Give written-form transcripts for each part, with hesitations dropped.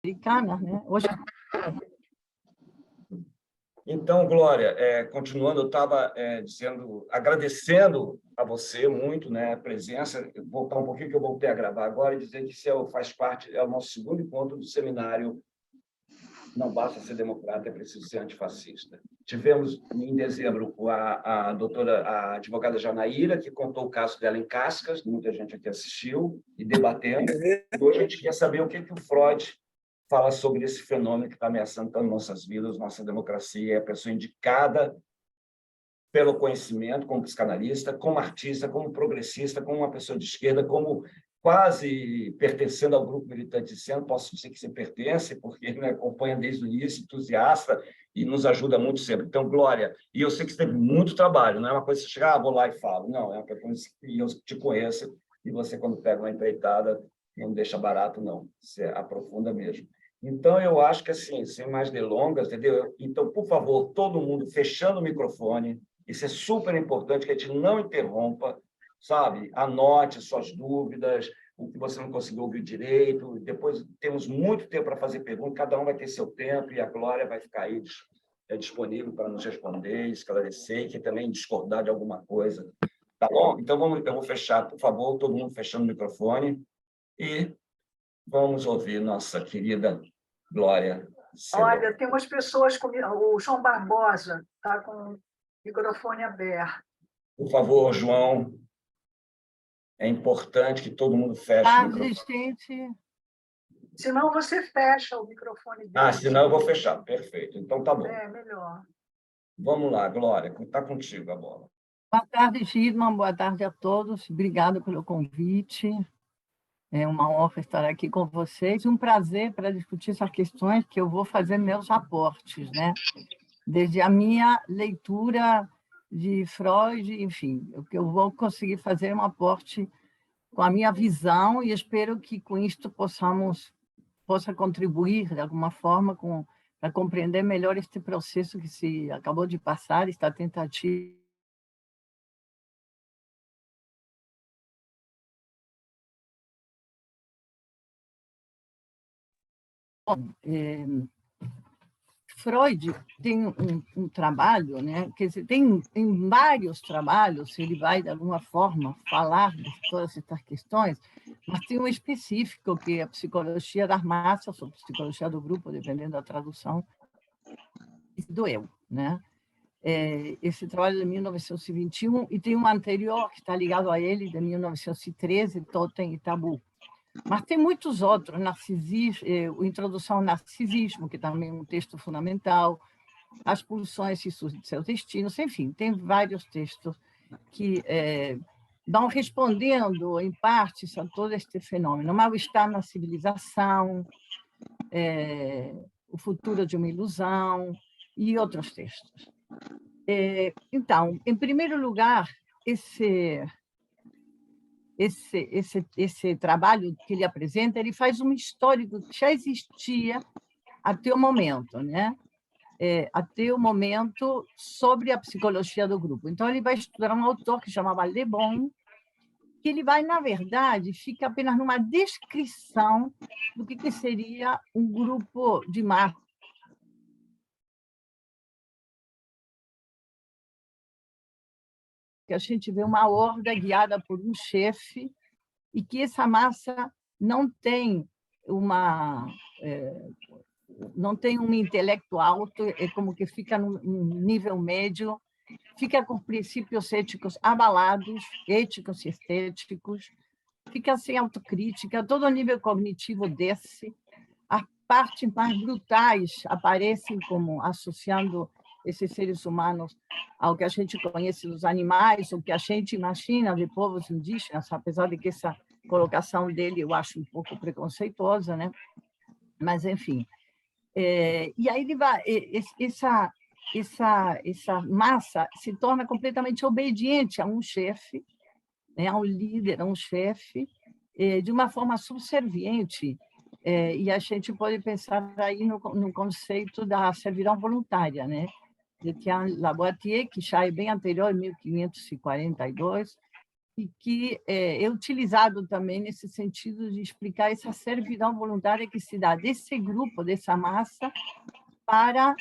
americana, né? Hoje... Então, Glória, continuando, eu estava agradecendo a você muito, né, a presença, voltar um pouquinho que eu voltei a gravar agora e dizer que isso faz parte, é o nosso segundo encontro do seminário Não Basta Ser Democrata, é Preciso Ser Antifascista. Tivemos, em dezembro, a advogada Janaíra, que contou o caso dela em Cascas, muita gente aqui assistiu e debatendo, e hoje a gente quer saber o que o Freud fala sobre esse fenômeno que está ameaçando tanto nossas vidas, nossa democracia, é a pessoa indicada pelo conhecimento, como psicanalista, como artista, como progressista, como uma pessoa de esquerda, como quase pertencendo ao grupo militante de centro, posso dizer que você pertence, porque ele me acompanha desde o início, entusiasta, e nos ajuda muito sempre. Então, Glória, e eu sei que você teve muito trabalho, não é uma coisa que você chega, vou lá e falo, não, é uma coisa que eu te conheço, e você, quando pega uma empreitada, não deixa barato, não, você aprofunda mesmo. Então, eu acho que, assim, sem mais delongas, entendeu? Então, por favor, todo mundo fechando o microfone, isso é super importante, que a gente não interrompa, sabe? Anote suas dúvidas, o que você não conseguiu ouvir direito. Depois temos muito tempo para fazer perguntas, cada um vai ter seu tempo e a Glória vai ficar aí disponível para nos responder, esclarecer, e que também discordar de alguma coisa. Tá bom? Então, eu vou fechar, por favor, todo mundo fechando o microfone e vamos ouvir nossa querida Glória Sedon. Olha, tem umas pessoas comigo. O João Barbosa está com o microfone aberto. Por favor, João, é importante que todo mundo feche o microfone. Gente. Senão você fecha o microfone dele. Senão eu vou fechar. Perfeito. Então, tá bom. É, melhor. Vamos lá, Glória, está contigo a bola. Boa tarde, Gidman. Boa tarde a todos. Obrigada pelo convite. É uma honra estar aqui com vocês. Um prazer para discutir essas questões que eu vou fazer meus aportes, né? Desde a minha leitura de Freud, enfim, o que eu vou conseguir fazer é um aporte com a minha visão e espero que com isto possa contribuir de alguma forma para compreender melhor este processo que se acabou de passar, esta tentativa. Bom, Freud tem um trabalho, né? Quer dizer, tem vários trabalhos, ele vai, de alguma forma, falar de todas essas questões, mas tem um específico, que é a psicologia das massas, ou psicologia do grupo, dependendo da tradução, do eu, né? Esse trabalho é de 1921, e tem um anterior, que está ligado a ele, de 1913, Totem e Tabu. Mas tem muitos outros, Introdução ao Narcisismo, que também é um texto fundamental, As Pulsões e Seus Destinos, enfim, tem vários textos que vão respondendo, em parte, a todo este fenômeno. O mal-estar na civilização, O futuro de uma ilusão e outros textos. Então, em primeiro lugar, esse trabalho que ele apresenta, ele faz um histórico que já existia até o momento, né? Até o momento, sobre a psicologia do grupo. Então, ele vai estudar um autor que chamava Le Bon, que ele vai, na verdade, fica apenas numa descrição do que seria um grupo de massa. Que a gente vê uma horda guiada por um chefe, e que essa massa não tem não tem um intelecto alto, é como que fica num nível médio, fica com princípios éticos abalados, éticos e estéticos, fica sem autocrítica, todo o nível cognitivo desce, as partes mais brutais aparecem como associando esses seres humanos ao que a gente conhece dos animais, o que a gente imagina de povos indígenas, apesar de que essa colocação dele eu acho um pouco preconceituosa, né? Mas, enfim. E aí ele vai, essa massa se torna completamente obediente a um chefe, né? A um líder, a um chefe, de uma forma subserviente. E a gente pode pensar aí no conceito da servidão voluntária, né? De Etienne Lavoisier, que já é bem anterior, em 1542, e que é utilizado também nesse sentido de explicar essa servidão voluntária que se dá desse grupo, dessa massa, para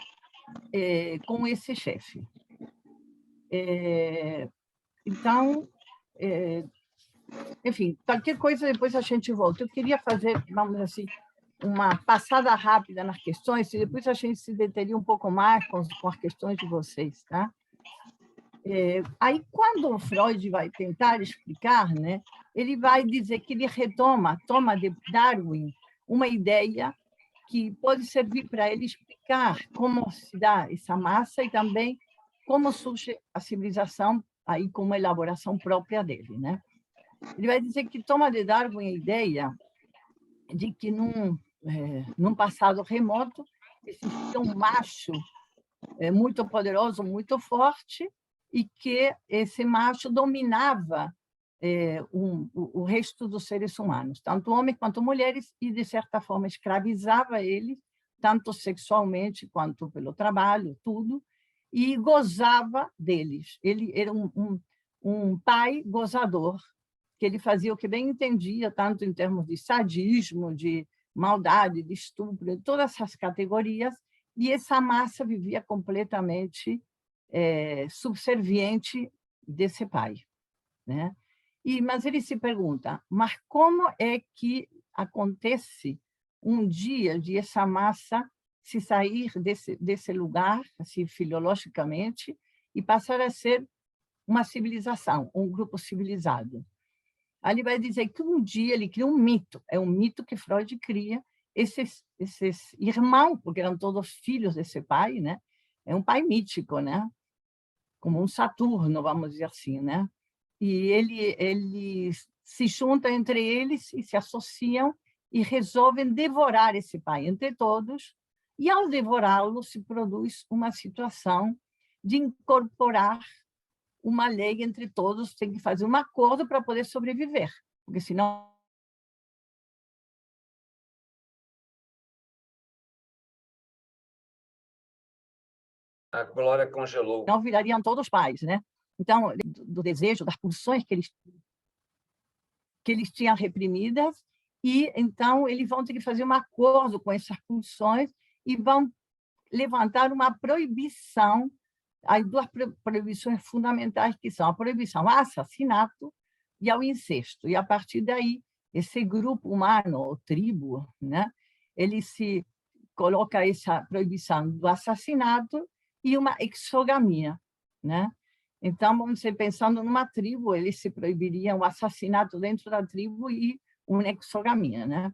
com esse chefe. Então, enfim, qualquer coisa depois a gente volta. Eu queria fazer, vamos dizer assim, uma passada rápida nas questões, e depois a gente se deteria um pouco mais com as questões de vocês, tá? Aí, quando o Freud vai tentar explicar, né, ele vai dizer que ele toma de Darwin uma ideia que pode servir para ele explicar como se dá essa massa e também como surge a civilização aí com uma elaboração própria dele, né? Ele vai dizer que toma de Darwin a ideia de que num passado remoto existia um macho muito poderoso, muito forte, e que esse macho dominava o resto dos seres humanos, tanto homens quanto mulheres, e, de certa forma, escravizava eles, tanto sexualmente quanto pelo trabalho, tudo, e gozava deles. Ele era um pai gozador, que ele fazia o que bem entendia, tanto em termos de sadismo, de maldade, de estupro, todas essas categorias, e essa massa vivia completamente subserviente desse pai, né? Mas ele se pergunta, mas como é que acontece um dia de essa massa se sair desse lugar, assim, filologicamente, e passar a ser uma civilização, um grupo civilizado? Aí ele vai dizer que um dia ele cria um mito, é um mito que Freud cria, esses irmãos, porque eram todos filhos desse pai, né? É um pai mítico, né? Como um Saturno, vamos dizer assim, né? E eles se juntam entre eles e se associam e resolvem devorar esse pai entre todos, e ao devorá-lo se produz uma situação de incorporar uma lei entre todos, tem que fazer um acordo para poder sobreviver, porque senão A Glória congelou. não virariam todos pais, né? Então, do desejo, das pulsões que eles tinham reprimidas, e então eles vão ter que fazer um acordo com essas pulsões e vão levantar uma proibição, as duas proibições fundamentais, que são a proibição ao assassinato e ao incesto. E, a partir daí, esse grupo humano, ou tribo, né, ele se coloca essa proibição do assassinato e uma exogamia, né? Então, vamos dizer, pensando numa tribo, eles se proibiriam o assassinato dentro da tribo e uma exogamia, né?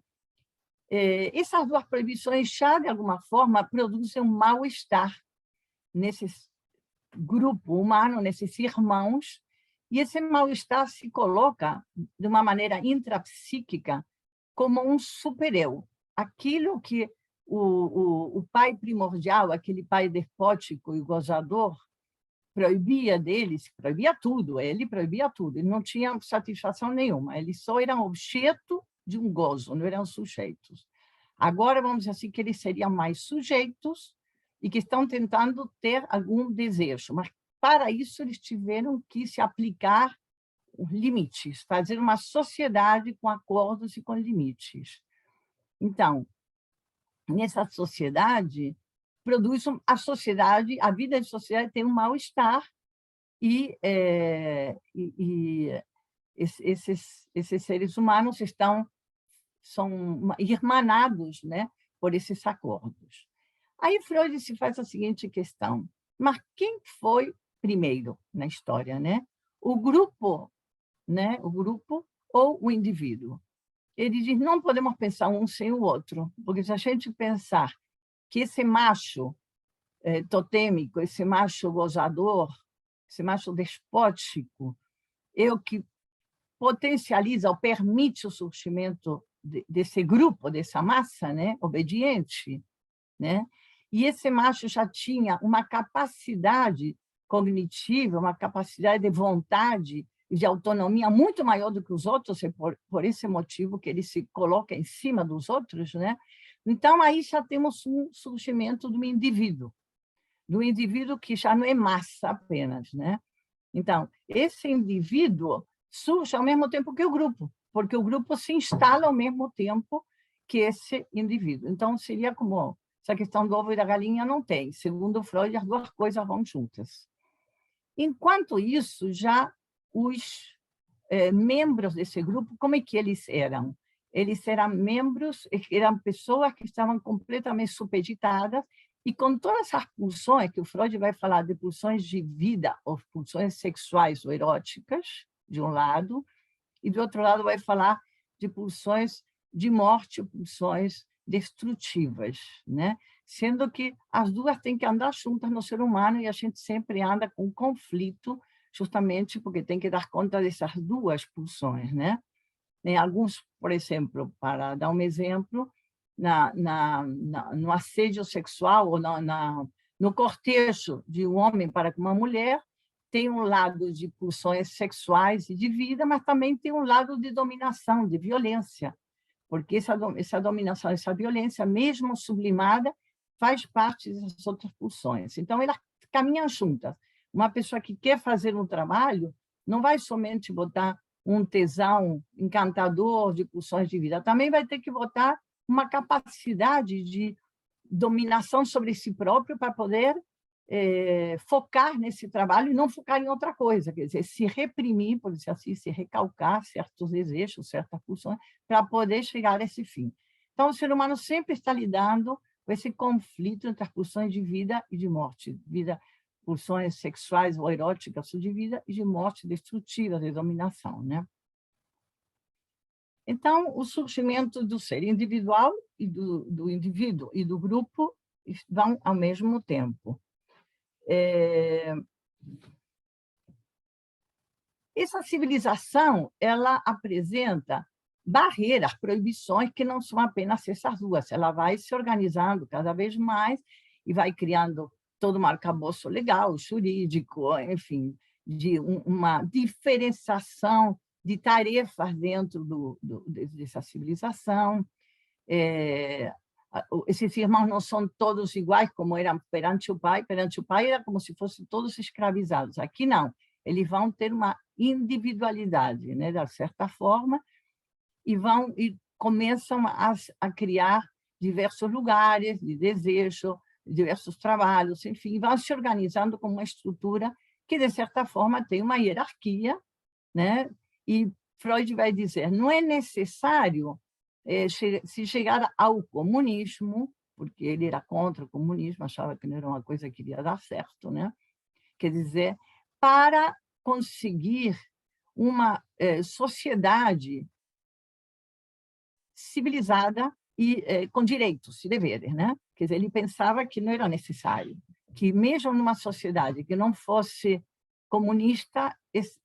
Essas duas proibições já, de alguma forma, produzem um mal-estar nesse grupo humano, nesses irmãos, e esse mal-estar se coloca de uma maneira intrapsíquica como um super-eu. Aquilo que o pai primordial, aquele pai despótico e gozador, proibia deles, proibia tudo, ele não tinha satisfação nenhuma, eles só eram objeto de um gozo, não eram sujeitos. Agora, vamos dizer assim, que eles seriam mais sujeitos e que estão tentando ter algum desejo, mas para isso eles tiveram que se aplicar os limites, fazer uma sociedade com acordos e com limites. Então, nessa sociedade, a vida de sociedade tem um mal-estar, e esses seres humanos são irmanados, né, por esses acordos. Aí Freud se faz a seguinte questão: mas quem foi primeiro na história, né? O grupo, né? O grupo ou o indivíduo? Ele diz, não podemos pensar um sem o outro, porque se a gente pensar que esse macho totêmico, esse macho gozador, esse macho despótico, é o que potencializa ou permite o surgimento desse grupo, dessa massa, né, obediente, né? E esse macho já tinha uma capacidade cognitiva, uma capacidade de vontade e de autonomia muito maior do que os outros, e por esse motivo que ele se coloca em cima dos outros, né? Então, aí já temos um surgimento do indivíduo que já não é massa apenas, né? Então, esse indivíduo surge ao mesmo tempo que o grupo, porque o grupo se instala ao mesmo tempo que esse indivíduo. Então, seria como essa questão do ovo e da galinha não tem. Segundo Freud, as duas coisas vão juntas. Enquanto isso, já os membros desse grupo, como é que eles eram? Eles eram membros, eram pessoas que estavam completamente supeditadas e com todas essas pulsões, que o Freud vai falar de pulsões de vida, ou pulsões sexuais ou eróticas, de um lado, e do outro lado vai falar de pulsões de morte, pulsões destrutivas, né? Sendo que as duas têm que andar juntas no ser humano e a gente sempre anda com conflito, justamente porque tem que dar conta dessas duas pulsões, né? Em alguns, por exemplo, para dar um exemplo, no assédio sexual ou no cortejo de um homem para com uma mulher, tem um lado de pulsões sexuais e de vida, mas também tem um lado de dominação, de violência, porque essa dominação, essa violência, mesmo sublimada, faz parte das outras pulsões. Então, elas caminham juntas. Uma pessoa que quer fazer um trabalho não vai somente botar um tesão encantador de pulsões de vida, também vai ter que botar uma capacidade de dominação sobre si próprio para poder focar nesse trabalho e não focar em outra coisa, quer dizer, se reprimir, por dizer assim, se recalcar certos desejos, certas pulsões, para poder chegar a esse fim. Então, o ser humano sempre está lidando com esse conflito entre as pulsões de vida e de morte, pulsões sexuais ou eróticas de vida e de morte destrutiva, de dominação, né? Então, o surgimento do ser individual e do indivíduo e do grupo vão ao mesmo tempo. Essa civilização, ela apresenta barreiras, proibições que não são apenas essas duas. Ela vai se organizando cada vez mais e vai criando todo um arcabouço legal, jurídico, enfim, de uma diferenciação de tarefas dentro dessa civilização. Esses irmãos não são todos iguais como eram perante o pai. Perante o pai era como se fossem todos escravizados. Aqui não. Eles vão ter uma individualidade, né, de certa forma, e começam a criar diversos lugares de desejo, diversos trabalhos, enfim, vão se organizando como uma estrutura que, de certa forma, tem uma hierarquia, né? E Freud vai dizer, não é necessário se chegar ao comunismo, porque ele era contra o comunismo, achava que não era uma coisa que iria dar certo, né? Quer dizer, para conseguir uma sociedade civilizada e com direitos e deveres, né? Quer dizer, ele pensava que não era necessário, que mesmo numa sociedade que não fosse comunista,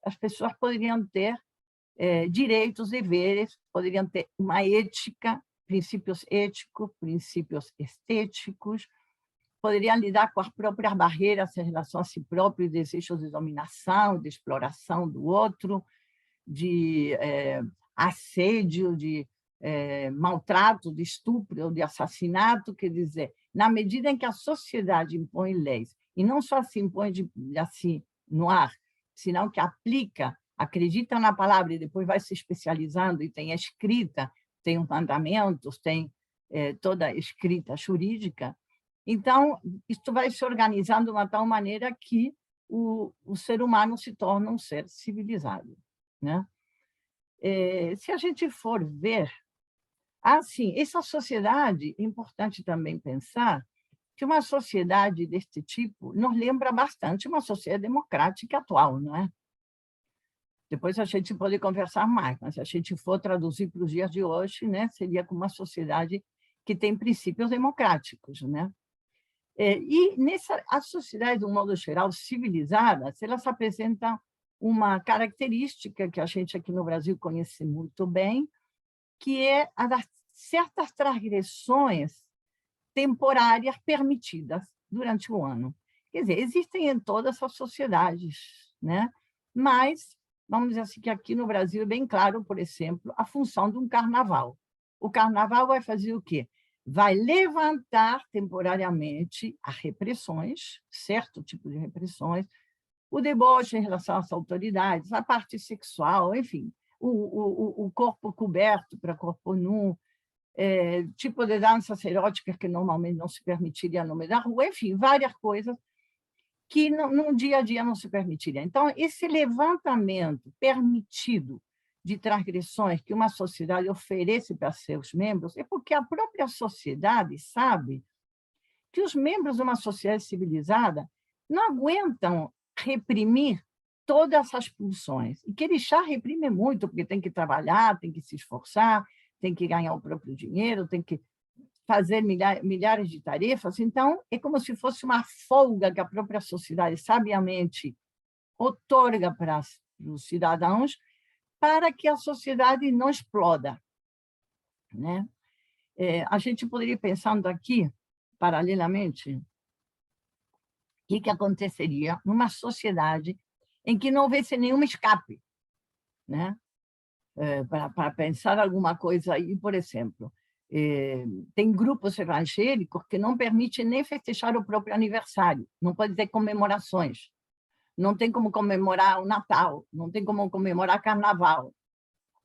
as pessoas poderiam ter direitos, deveres, poderiam ter uma ética, princípios éticos, princípios estéticos, poderiam lidar com as próprias barreiras em relação a si próprio, desejos de dominação, de exploração do outro, de assédio, de maltrato, de estupro, de assassinato. Quer dizer, na medida em que a sociedade impõe leis, e não só se impõe assim no ar, senão que aplica, acredita na palavra e depois vai se especializando e tem a escrita, tem os mandamentos, tem toda a escrita jurídica. Então, isso vai se organizando de uma tal maneira que o ser humano se torna um ser civilizado, né? Se a gente for ver, assim, essa sociedade, é importante também pensar que uma sociedade deste tipo nos lembra bastante uma sociedade democrática atual, não é? Depois a gente pode conversar mais, mas se a gente for traduzir para os dias de hoje, né, seria como uma sociedade que tem princípios democráticos, né? E as sociedades, de um modo geral, civilizadas, elas apresentam uma característica que a gente aqui no Brasil conhece muito bem, que é a das certas transgressões temporárias permitidas durante o ano. Quer dizer, existem em todas as sociedades, né? Mas, vamos dizer assim, que aqui no Brasil é bem claro, por exemplo, a função de um carnaval. O carnaval vai fazer o quê? Vai levantar temporariamente as repressões, certo tipo de repressões, o deboche em relação às autoridades, a parte sexual, enfim, o corpo coberto para corpo nu, tipo de danças eróticas que normalmente não se permitiria no meio da rua, enfim, várias coisas que no dia a dia não se permitiria. Então, esse levantamento permitido de transgressões que uma sociedade oferece para seus membros é porque a própria sociedade sabe que os membros de uma sociedade civilizada não aguentam reprimir todas essas pulsões, e que eles já reprimem muito, porque tem que trabalhar, tem que se esforçar, tem que ganhar o próprio dinheiro, tem que fazer milhares de tarefas. Então, é como se fosse uma folga que a própria sociedade sabiamente outorga para os cidadãos, para que a sociedade não exploda, né? A gente poderia ir pensando aqui, paralelamente, o que aconteceria numa sociedade em que não houvesse nenhum escape, né? Para pensar alguma coisa aí, por exemplo, tem grupos evangélicos que não permitem nem festejar o próprio aniversário, não pode ter comemorações, não tem como comemorar o Natal, não tem como comemorar Carnaval,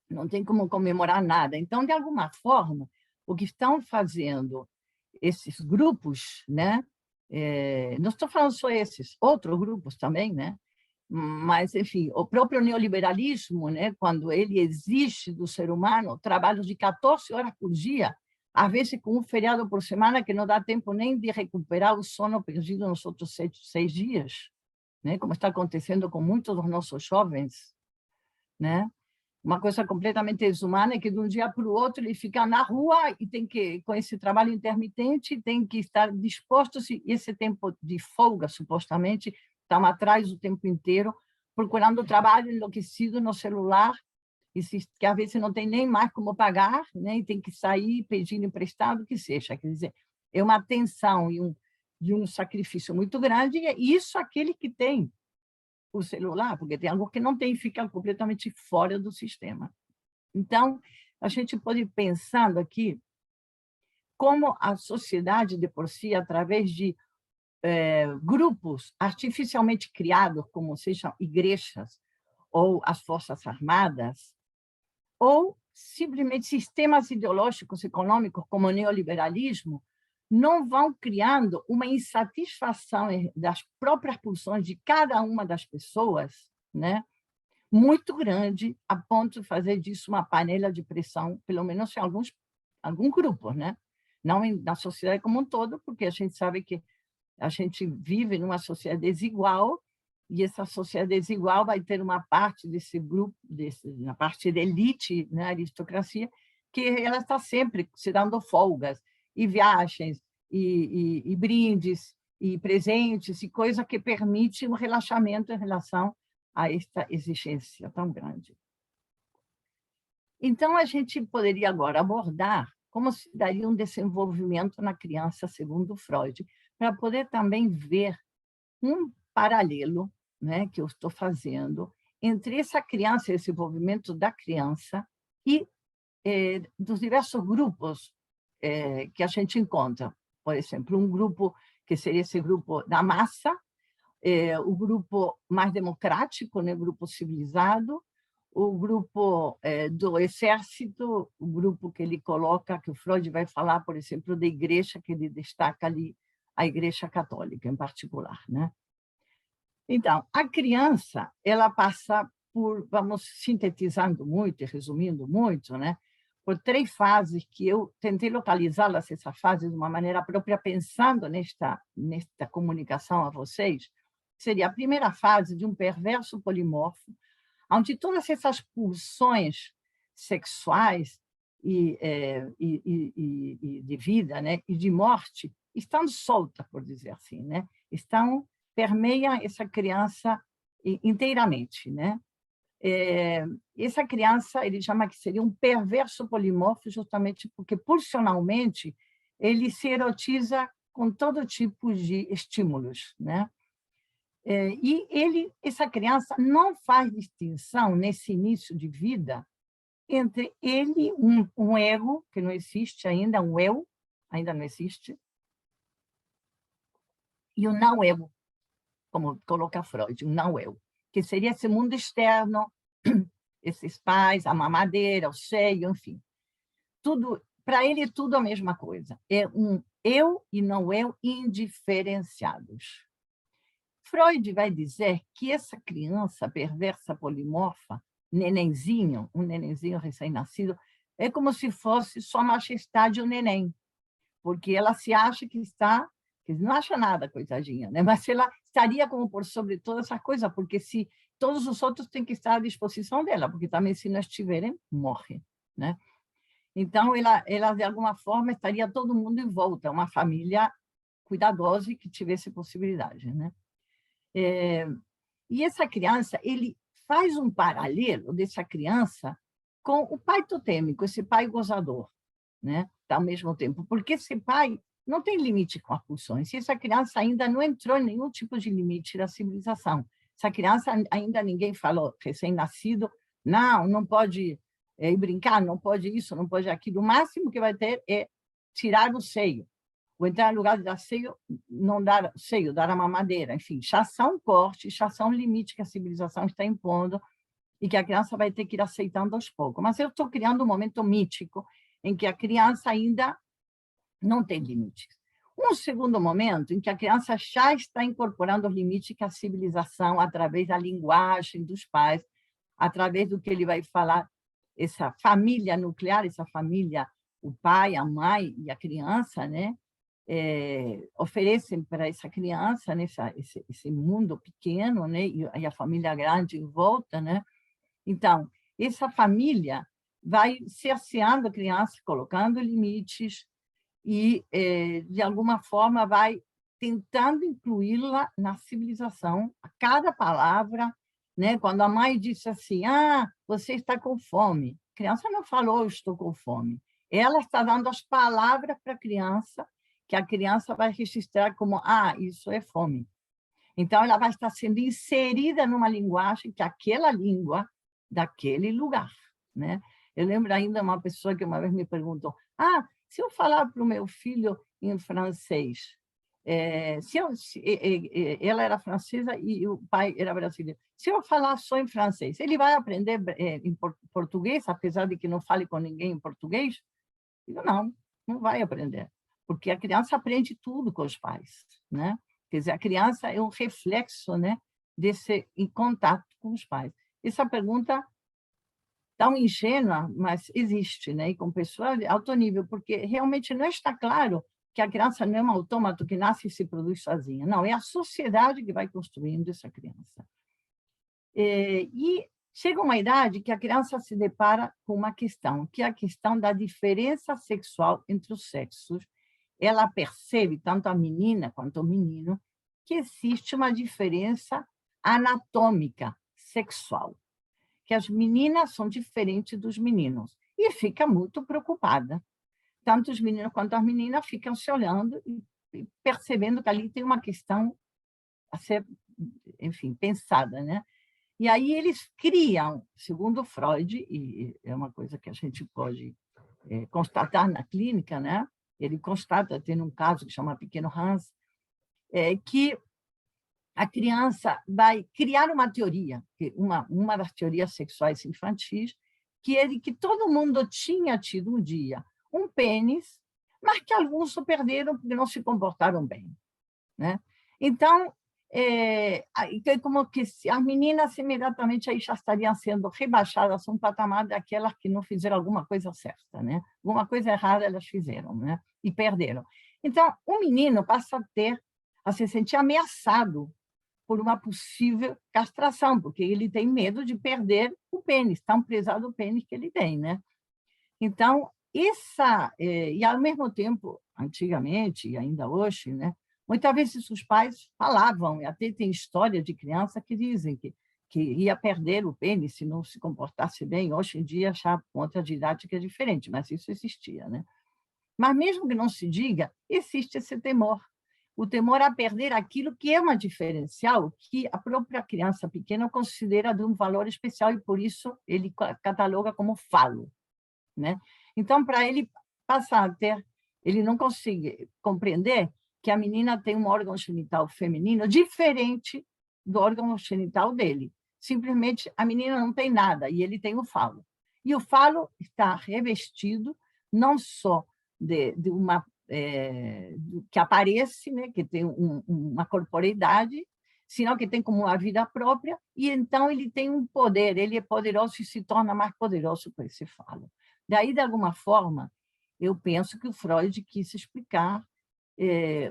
não tem como comemorar nada. Então, de alguma forma, o que estão fazendo esses grupos, né? Não estou falando só esses, outros grupos também, né? Mas, enfim, o próprio neoliberalismo, né, quando ele exige do ser humano trabalhos de 14 horas por dia, às vezes com um feriado por semana que não dá tempo nem de recuperar o sono perdido nos outros 6 dias, né, como está acontecendo com muitos dos nossos jovens, né? Uma coisa completamente desumana é que de um dia para o outro ele fica na rua e tem que, com esse trabalho intermitente, tem que estar disposto, se esse tempo de folga, supostamente, estão atrás o tempo inteiro, procurando trabalho enlouquecido no celular, que às vezes não tem nem mais como pagar, né? E tem que sair pedindo emprestado, o que seja. Quer dizer, é uma tensão e um sacrifício muito grande, e é isso aquele que tem o celular, porque tem algo que não tem e fica completamente fora do sistema. Então, a gente pode ir pensando aqui como a sociedade, de por si, através de grupos artificialmente criados, como sejam igrejas ou as forças armadas, ou simplesmente sistemas ideológicos econômicos como o neoliberalismo, não vão criando uma insatisfação das próprias pulsões de cada uma das pessoas, né, muito grande, a ponto de fazer disso uma panela de pressão, pelo menos em alguns grupos, né? Não na sociedade como um todo, porque a gente sabe que a gente vive numa sociedade desigual, e essa sociedade desigual vai ter uma parte desse grupo, na parte da elite, né, aristocracia, que ela está sempre se dando folgas, e viagens, e brindes, e presentes, e coisa que permite um relaxamento em relação a esta exigência tão grande. Então, a gente poderia agora abordar como se daria um desenvolvimento na criança, segundo Freud, para poder também ver um paralelo, né, que eu estou fazendo entre essa criança, esse desenvolvimento da criança e dos diversos grupos que a gente encontra. Por exemplo, um grupo que seria esse grupo da massa, o grupo mais democrático, né, o grupo civilizado, o grupo do exército, o grupo que ele coloca, que o Freud vai falar, por exemplo, da igreja, que ele destaca ali, a Igreja Católica em particular, né? Então, a criança, ela passa por, vamos sintetizando muito e resumindo muito, né, por 3 fases que eu tentei localizá-las, essa fase, de uma maneira própria, pensando nesta comunicação a vocês. Seria a primeira fase de um perverso polimorfo, onde todas essas pulsões sexuais e de vida, né, e de morte estão soltas, por dizer assim, né? Permeiam essa criança inteiramente, né? Essa criança, ele chama que seria um perverso polimorfo, justamente porque, pulsionalmente, ele se erotiza com todo tipo de estímulos, né? E essa criança não faz distinção, nesse início de vida, entre ele, um ego, que não existe ainda, um eu, ainda não existe, e o não ego. como coloca Freud, um não eu, que seria esse mundo externo, esses pais, a mamadeira, o seio, enfim. Tudo, para ele, tudo a mesma coisa. É um eu e não eu indiferenciados. Freud vai dizer que essa criança perversa polimorfa, nenenzinho, um nenenzinho recém-nascido, é como se fosse Sua Majestade o neném, porque ela se acha que está, que não acha nada, coitadinha, né? Mas ela estaria como por sobre toda essa coisa, porque se todos os outros têm que estar à disposição dela, porque também se não estiverem, morre, né? Então, ela, de alguma forma, estaria todo mundo em volta, uma família cuidadosa e que tivesse possibilidade, né? E essa criança, ele faz um paralelo dessa criança com o pai totêmico, esse pai gozador, né? Ao mesmo tempo, porque esse pai não tem limite com as pulsões, e essa criança ainda não entrou em nenhum tipo de limite da civilização. Essa criança ainda ninguém falou, recém-nascido, não pode ir brincar, não pode isso, não pode aquilo. O máximo que vai ter é tirar o seio, ou entrar no lugar de dar seio, não dar seio, dar a mamadeira. Enfim, já são cortes, já são limites que a civilização está impondo e que a criança vai ter que ir aceitando aos poucos. Mas eu estou criando um momento mítico em que a criança ainda não tem limites. Um segundo momento em que a criança já está incorporando os limites que a civilização, através da linguagem dos pais, através do que ele vai falar, essa família nuclear, essa família, o pai, a mãe e a criança, né? Oferecem para essa criança, né? esse mundo pequeno, né? E a família grande em volta, né? Então, essa família vai cerceando a criança, colocando limites e, de alguma forma, vai tentando incluí-la na civilização. A cada palavra, né? Quando a mãe disse assim, você está com fome, a criança não falou, eu estou com fome. Ela está dando as palavras para a criança, que a criança vai registrar como, isso é fome. Então, ela vai estar sendo inserida numa linguagem que é aquela língua daquele lugar, né? Eu lembro ainda uma pessoa que uma vez me perguntou, se eu falar para o meu filho em francês, ela era francesa e o pai era brasileiro, se eu falar só em francês, ele vai aprender em português, apesar de que não fale com ninguém em português? Eu digo, não vai aprender, porque a criança aprende tudo com os pais, né? Quer dizer, a criança é um reflexo, né, desse em contato com os pais. Essa pergunta tão ingênua, mas existe, né? E com pessoas de alto nível, porque realmente não está claro que a criança não é um autômato que nasce e se produz sozinha. Não, é a sociedade que vai construindo essa criança. E chega uma idade que a criança se depara com uma questão, que é a questão da diferença sexual entre os sexos. Ela percebe, tanto a menina quanto o menino, que existe uma diferença anatômica sexual, que as meninas são diferentes dos meninos, e fica muito preocupada. Tanto os meninos quanto as meninas ficam se olhando e percebendo que ali tem uma questão a ser, enfim, pensada, né? E aí eles criam, segundo Freud, e é uma coisa que a gente pode constatar na clínica, né? Ele constata, tem um caso que chama Pequeno Hans, que a criança vai criar uma teoria, uma das teorias sexuais infantis, que é de que todo mundo tinha tido um dia um pênis, mas que alguns o perderam porque não se comportaram bem, né? Então, é como que as meninas imediatamente aí já estariam sendo rebaixadas a um patamar daquelas que não fizeram alguma coisa certa, né? Alguma coisa errada elas fizeram, né? E perderam. Então, o menino passa a se sentir ameaçado por uma possível castração, porque ele tem medo de perder o pênis, tão prezado o pênis que ele tem, né? Então, e ao mesmo tempo, antigamente e ainda hoje, né? Muitas vezes os pais falavam, e até tem história de criança que dizem que ia perder o pênis se não se comportasse bem. Hoje em dia, já a conta didática é diferente, mas isso existia, né? Mas mesmo que não se diga, existe esse temor. O temor a perder aquilo que é uma diferencial que a própria criança pequena considera de um valor especial e, por isso, ele cataloga como falo, né? Então, para ele passar a ter, ele não consegue compreender que a menina tem um órgão genital feminino diferente do órgão genital dele. Simplesmente a menina não tem nada e ele tem o falo. E o falo está revestido não só de uma que aparece, né, que tem uma corporeidade, senão que tem como uma vida própria, e então ele tem um poder, ele é poderoso e se torna mais poderoso com esse falo. Daí, de alguma forma, eu penso que o Freud quis explicar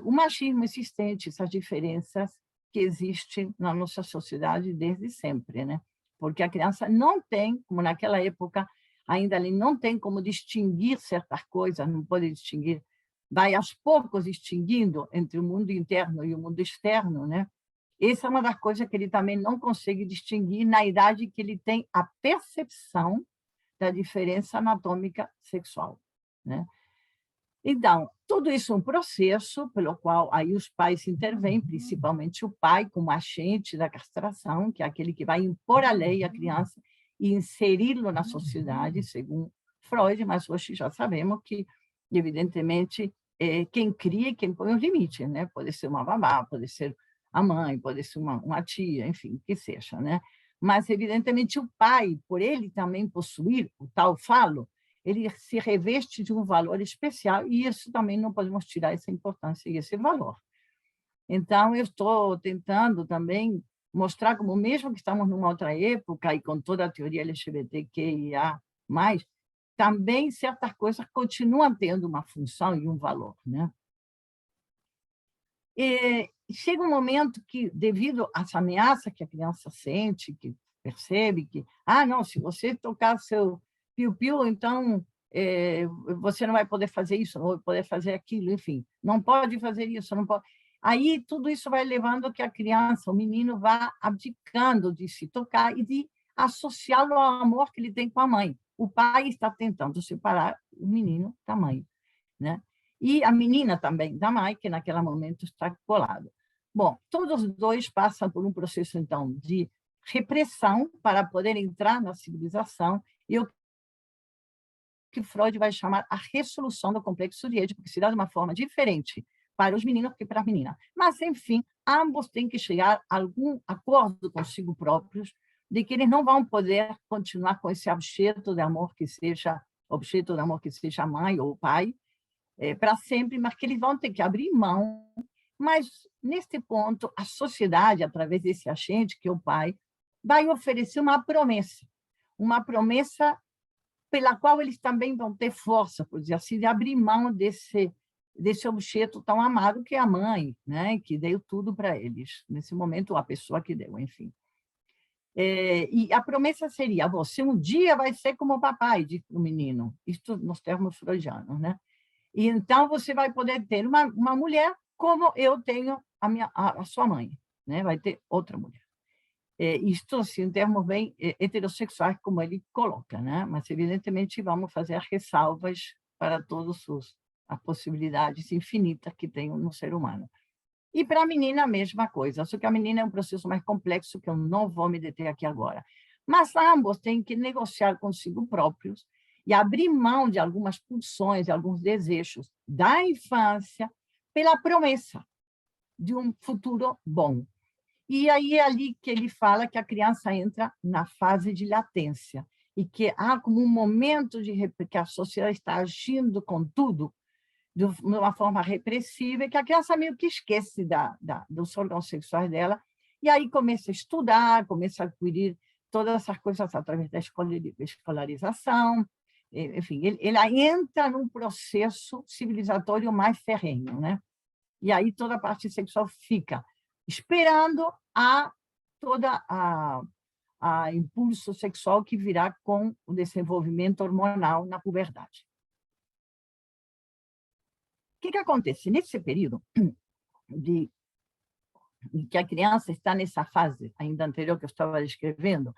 o machismo existente, essas diferenças que existem na nossa sociedade desde sempre, né? Porque a criança não tem, como naquela época, ainda ali não tem como distinguir certas coisas, não pode distinguir, vai aos poucos distinguindo entre o mundo interno e o mundo externo, né? Essa é uma das coisas que ele também não consegue distinguir na idade que ele tem a percepção da diferença anatômica sexual, né? Então, tudo isso é um processo pelo qual aí os pais intervêm, principalmente o pai como agente da castração, que é aquele que vai impor a lei à criança e inseri-lo na sociedade, segundo Freud, mas hoje já sabemos que, evidentemente, quem cria e quem põe os limites, né? Pode ser uma babá, pode ser a mãe, pode ser uma tia, enfim, que seja, né? Mas, evidentemente, o pai, por ele também possuir o tal falo, ele se reveste de um valor especial e isso também não podemos tirar essa importância e esse valor. Então, eu estou tentando também mostrar como, mesmo que estamos numa outra época e com toda a teoria LGBTQIA+, também certas coisas continuam tendo uma função e um valor, né? E chega um momento que, devido a essa ameaça que a criança sente, que percebe que, não, se você tocar seu piu-piu, então você não vai poder fazer isso, não vai poder fazer aquilo, enfim, não pode fazer isso, não pode. Aí tudo isso vai levando a que a criança, o menino, vá abdicando de se tocar e de associá-lo ao amor que ele tem com a mãe. O pai está tentando separar o menino da mãe, né? E a menina também da mãe, que naquele momento está colada. Bom, todos os dois passam por um processo, então, de repressão para poder entrar na civilização e o que Freud vai chamar a resolução do complexo de Édipo, que se dá de uma forma diferente para os meninos que para a menina. Mas, enfim, ambos têm que chegar a algum acordo consigo próprios de que eles não vão poder continuar com esse objeto de amor que seja a mãe ou o pai, para sempre, mas que eles vão ter que abrir mão. Mas, neste ponto, a sociedade, através desse agente, que é o pai, vai oferecer uma promessa pela qual eles também vão ter força, por dizer assim, de abrir mão desse objeto tão amado que é a mãe, né? Que deu tudo para eles, nesse momento, a pessoa que deu, enfim. E a promessa seria: você um dia vai ser como o papai, diz o menino, isto nos termos freudianos, né? E então você vai poder ter uma mulher como eu tenho a sua mãe, né? Vai ter outra mulher. Isto, assim, em termos bem heterossexuais, como ele coloca, né? Mas, evidentemente, vamos fazer ressalvas para todas as possibilidades infinitas que tem no ser humano. E para a menina, a mesma coisa, só que a menina é um processo mais complexo que eu não vou me deter aqui agora. Mas ambos têm que negociar consigo próprios e abrir mão de algumas pulsões, de alguns desejos da infância pela promessa de um futuro bom. E aí é ali que ele fala que a criança entra na fase de latência e que há como um momento que a sociedade está agindo com tudo de uma forma repressiva e que a criança meio que esquece dos órgãos sexuais dela e aí começa a estudar, começa a adquirir todas essas coisas através da escolarização, enfim, ele entra num processo civilizatório mais ferrenho, né? E aí toda a parte sexual fica esperando toda a impulso sexual que virá com o desenvolvimento hormonal na puberdade. O que acontece? Nesse período de que a criança está nessa fase ainda anterior que eu estava descrevendo,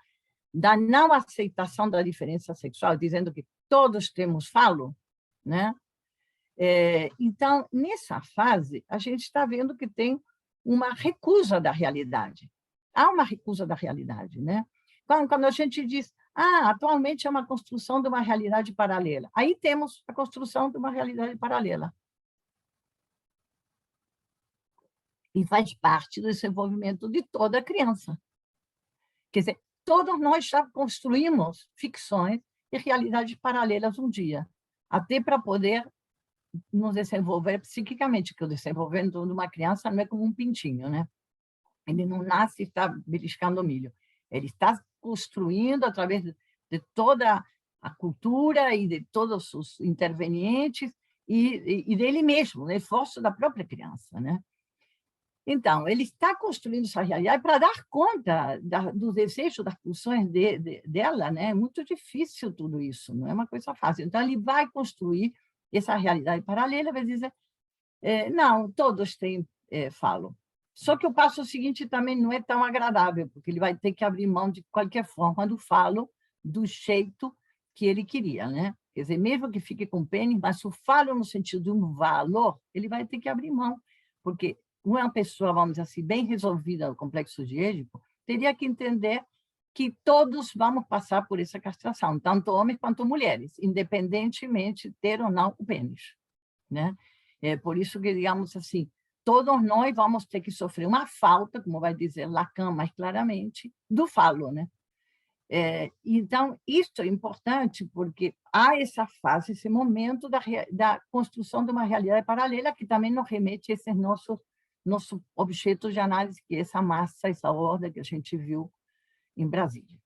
da não aceitação da diferença sexual, dizendo que todos temos falo, né? Então, nessa fase, a gente está vendo que tem uma recusa da realidade. Há uma recusa da realidade, né? Quando a gente diz, atualmente é uma construção de uma realidade paralela. Aí temos a construção de uma realidade paralela. e faz parte do desenvolvimento de toda criança. Quer dizer, todos nós já construímos ficções e realidades paralelas um dia, até para poder nos desenvolver psiquicamente, que o desenvolvimento de uma criança não é como um pintinho, né? Ele não nasce e está beliscando milho. Ele está construindo através de toda a cultura e de todos os intervenientes e dele mesmo, no esforço da própria criança, né? Então, ele está construindo essa realidade para dar conta do desejo, das pulsões dela, né? É muito difícil tudo isso, não é uma coisa fácil. Então, ele vai construir essa realidade paralela, vai dizer, não, todos têm falo. Só que o passo seguinte também não é tão agradável, porque ele vai ter que abrir mão de qualquer forma do falo, do jeito que ele queria, né? Quer dizer, mesmo que fique com pênis, mas o falo no sentido de um valor, ele vai ter que abrir mão, porque uma pessoa, vamos dizer assim, bem resolvida no complexo de Édipo, teria que entender que todos vamos passar por essa castração, tanto homens quanto mulheres, independentemente de ter ou não o pênis, né? É por isso que, digamos assim, todos nós vamos ter que sofrer uma falta, como vai dizer Lacan mais claramente, do falo, né? Então, isso é importante porque há essa fase, esse momento da construção de uma realidade paralela que também nos remete a esses nosso objeto de análise, que é essa massa, essa ordem que a gente viu em Brasília.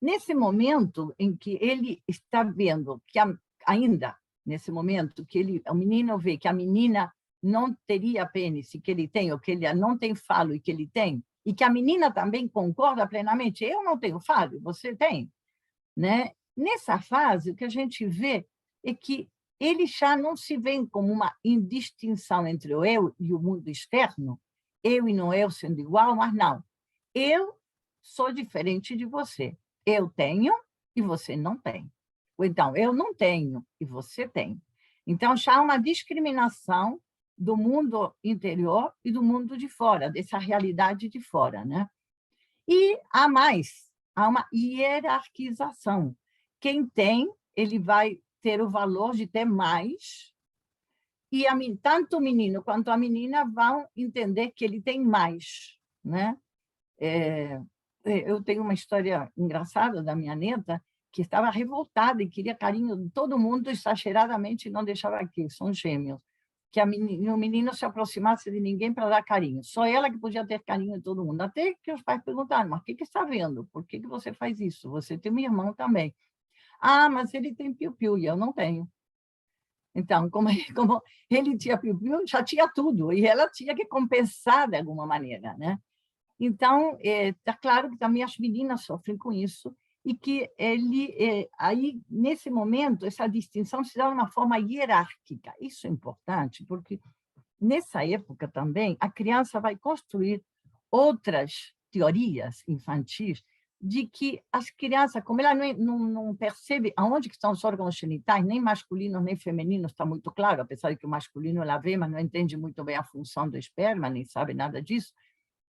Nesse momento em que ele está vendo que ainda, nesse momento que o menino vê que a menina não teria pênis e que ele tem, ou que ele não tem falo e que ele tem, e que a menina também concorda plenamente, eu não tenho falo, você tem, né? Nessa fase, o que a gente vê é que ele já não se vê como uma indistinção entre o eu e o mundo externo, eu e não eu sendo igual, mas não. Eu sou diferente de você. Eu tenho e você não tem. Ou então, eu não tenho e você tem. Então, já há uma discriminação do mundo interior e do mundo de fora, dessa realidade de fora, né? E há mais, há uma hierarquização. Quem tem, ele vai ter o valor de ter mais, e tanto o menino quanto a menina vão entender que ele tem mais, né? Eu tenho uma história engraçada da minha neta, que estava revoltada e queria carinho de todo mundo exageradamente e não deixava aqui, são gêmeos, que o menino se aproximasse de ninguém para dar carinho, só ela que podia ter carinho de todo mundo, até que os pais perguntaram, mas o que está vendo? Por que você faz isso? Você tem um irmão também. Ah, mas ele tem piu-piu e eu não tenho. Então, como ele tinha piu-piu, já tinha tudo, e ela tinha que compensar de alguma maneira, né? Então, está claro que também as meninas sofrem com isso, e que aí, nesse momento, essa distinção se dá de uma forma hierárquica. Isso é importante, porque nessa época também a criança vai construir outras teorias infantis de que as crianças, como ela não percebe aonde que estão os órgãos genitais, nem masculinos nem femininos, está muito claro, apesar de que o masculino ela vê, mas não entende muito bem a função do esperma, nem sabe nada disso,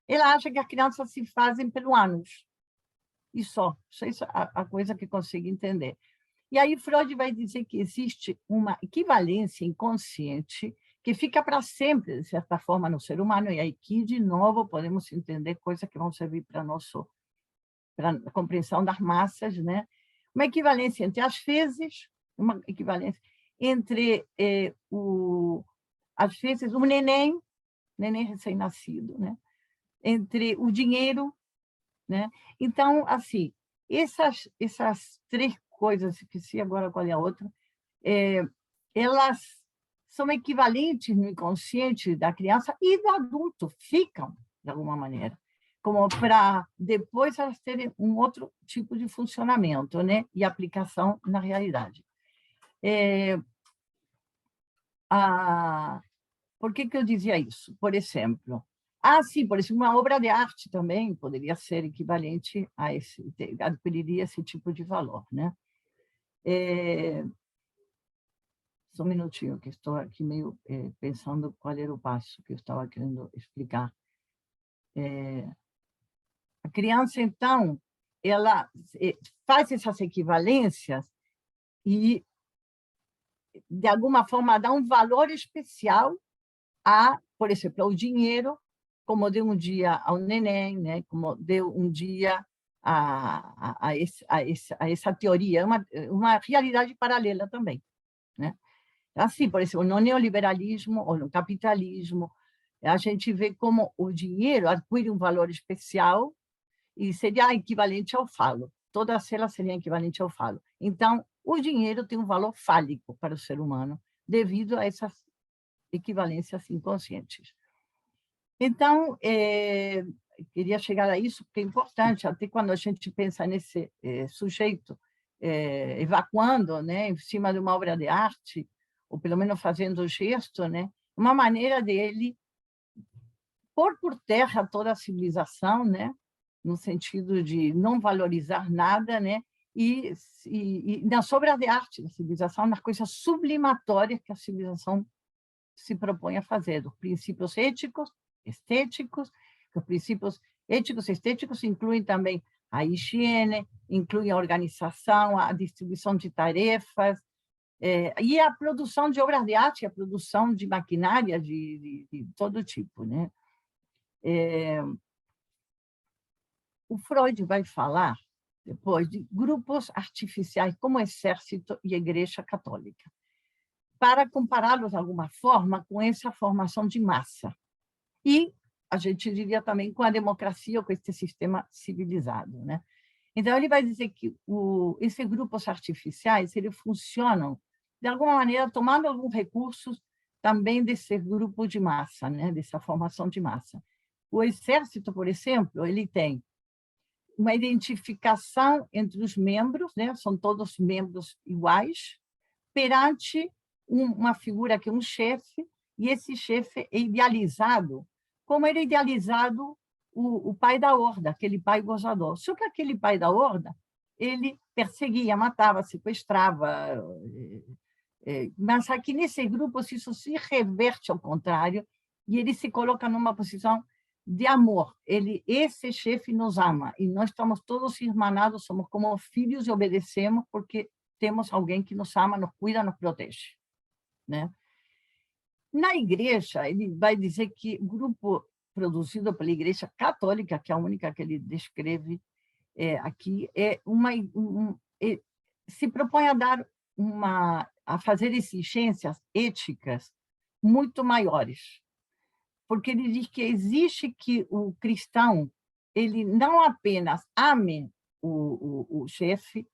ela acha que as crianças se fazem pelo ânus. E só. Isso é a coisa que consigo entender. E aí Freud vai dizer que existe uma equivalência inconsciente que fica para sempre, de certa forma, no ser humano, e aí que, de novo, podemos entender coisas que vão servir para a compreensão das massas, né? Uma equivalência entre as fezes, uma equivalência entre as fezes, o neném recém-nascido, né? Entre o dinheiro, né? Então, assim, essas três coisas, que se agora qual é a outra, elas são equivalentes no inconsciente da criança e do adulto, ficam, de alguma maneira, como para depois elas terem um outro tipo de funcionamento, né? E aplicação na realidade. Por que eu dizia isso? Por exemplo, sim, por exemplo, uma obra de arte também poderia ser equivalente a adquiriria esse tipo de valor, né? Só um minutinho, que estou aqui meio pensando qual era o passo que eu estava querendo explicar. A criança, então, ela faz essas equivalências e, de alguma forma, dá um valor especial por exemplo, ao dinheiro, como deu um dia ao neném, né? Como deu um dia a essa teoria, uma realidade paralela também, né? Assim, por exemplo, no neoliberalismo ou no capitalismo, a gente vê como o dinheiro adquire um valor especial e seria equivalente ao falo. Todas elas seriam equivalentes ao falo. Então, o dinheiro tem um valor fálico para o ser humano, devido a essas equivalências inconscientes. Então, queria chegar a isso, porque é importante, até quando a gente pensa nesse sujeito evacuando, né, em cima de uma obra de arte, ou pelo menos fazendo o gesto, né, uma maneira dele pôr por terra toda a civilização, né, no sentido de não valorizar nada, né, e nas obras de arte da civilização, nas coisas sublimatórias que a civilização se propõe a fazer, os princípios éticos, estéticos, os princípios éticos e estéticos incluem também a higiene, incluem a organização, a distribuição de tarefas, e a produção de obras de arte, a produção de maquinária de todo tipo, né? O Freud vai falar depois de grupos artificiais como exército e igreja católica, para compará-los de alguma forma com essa formação de massa. E a gente diria também com a democracia ou com esse sistema civilizado, né? Então, ele vai dizer que esses grupos artificiais eles funcionam, de alguma maneira, tomando alguns recursos também desse grupo de massa, né? Dessa formação de massa. O exército, por exemplo, ele tem uma identificação entre os membros, né? São todos membros iguais, perante uma figura que é um chefe, e esse chefe é idealizado, como era idealizado o pai da horda, aquele pai gozador. Só que aquele pai da horda, ele perseguia, matava, sequestrava, mas aqui nesse grupo isso se reverte ao contrário, e ele se coloca numa posição de amor. Esse chefe nos ama, e nós estamos todos irmanados, somos como filhos e obedecemos, porque temos alguém que nos ama, nos cuida, nos protege, né? Na igreja, ele vai dizer que o grupo produzido pela Igreja Católica, que é a única que ele descreve aqui, se propõe a dar a fazer exigências éticas muito maiores, porque ele diz que existe que o cristão ele não apenas ame o chefe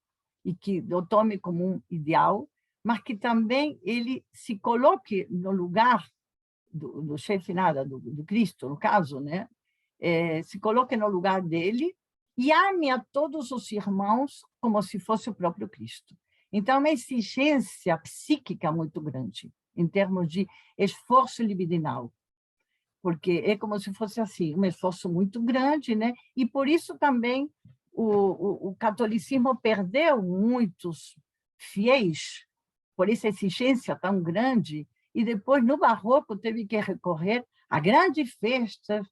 e que o tome como um ideal, mas que também ele se coloque no lugar do chefe, do Cristo, no caso, né? Se coloque no lugar dele e ame a todos os irmãos como se fosse o próprio Cristo. Então, é uma exigência psíquica muito grande, em termos de esforço libidinal, porque é como se fosse assim, um esforço muito grande, né? E por isso também o catolicismo perdeu muitos fiéis por essa exigência tão grande, e depois, no Barroco, teve que recorrer a grandes festas,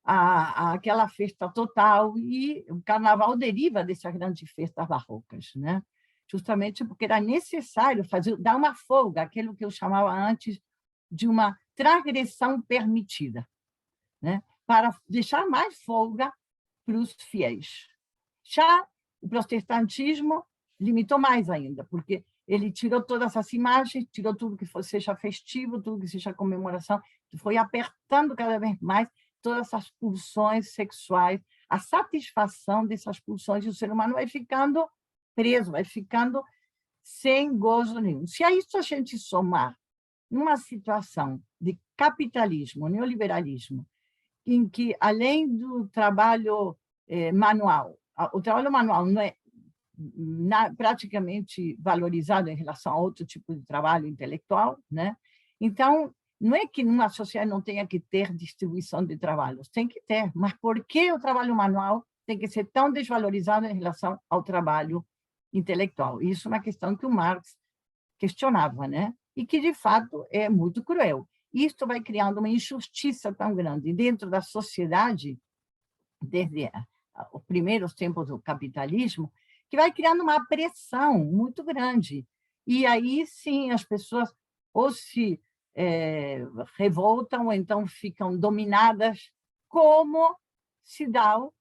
àquela festa total, e o carnaval deriva dessas grandes festas barrocas, né? Justamente porque era necessário dar uma folga, aquilo que eu chamava antes de uma transgressão permitida, né? Para deixar mais folga para os fiéis. Já o protestantismo limitou mais ainda, porque ele tirou todas as imagens, tirou tudo que seja festivo, tudo que seja comemoração, foi apertando cada vez mais todas as pulsões sexuais, a satisfação dessas pulsões, e o ser humano vai ficando preso, vai ficando sem gozo nenhum. Se a isso a gente somar numa situação de capitalismo, neoliberalismo, em que, além do trabalho manual, o trabalho manual não é praticamente valorizado em relação a outro tipo de trabalho intelectual, né? Então, não é que numa sociedade não tenha que ter distribuição de trabalhos, tem que ter, mas por que o trabalho manual tem que ser tão desvalorizado em relação ao trabalho intelectual? Isso é uma questão que o Marx questionava, né? E que, de fato, é muito cruel. Isto vai criando uma injustiça tão grande dentro da sociedade, desde os primeiros tempos do capitalismo, que vai criando uma pressão muito grande. E aí, sim, as pessoas ou se revoltam ou então ficam dominadas, como se deu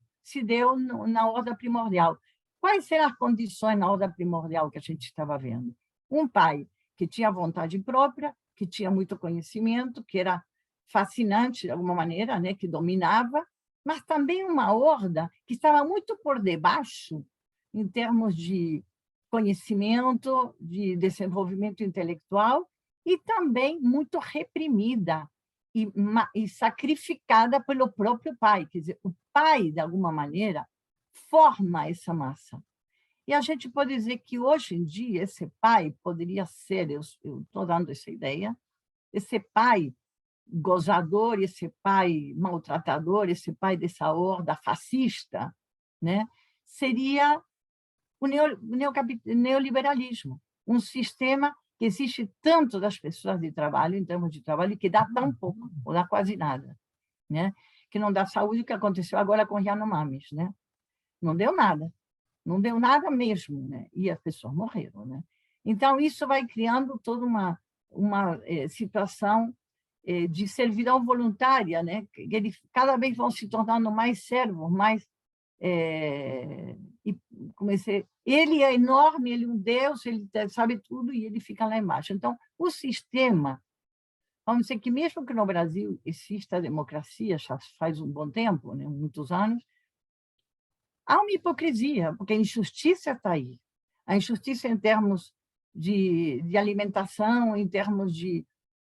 na ordem primordial. Quais eram as condições na ordem primordial que a gente estava vendo? Um pai que tinha vontade própria, que tinha muito conhecimento, que era fascinante de alguma maneira, né, que dominava, mas também uma horda que estava muito por debaixo em termos de conhecimento, de desenvolvimento intelectual, e também muito reprimida e sacrificada pelo próprio pai. Quer dizer, o pai, de alguma maneira, forma essa massa. E a gente pode dizer que, hoje em dia, esse pai poderia ser, eu estou dando essa ideia, esse pai gozador, esse pai maltratador, esse pai dessa horda fascista, né, seria o neoliberalismo, um sistema que existe tanto das pessoas de trabalho, em termos de trabalho, que dá tão pouco, ou dá quase nada, né? Que não dá saúde, o que aconteceu agora com Yanomamis, né? Não deu nada mesmo, né? E as pessoas morreram, né? Então, isso vai criando toda uma situação de servidão voluntária, né? Que eles cada vez vão se tornando mais servos, mais... e comecei, ele é enorme, ele é um Deus, ele sabe tudo e ele fica lá embaixo. Então, o sistema, vamos dizer que mesmo que no Brasil exista a democracia, já faz um bom tempo, né? Muitos anos, há uma hipocrisia, porque a injustiça está aí. A injustiça em termos de alimentação, em termos de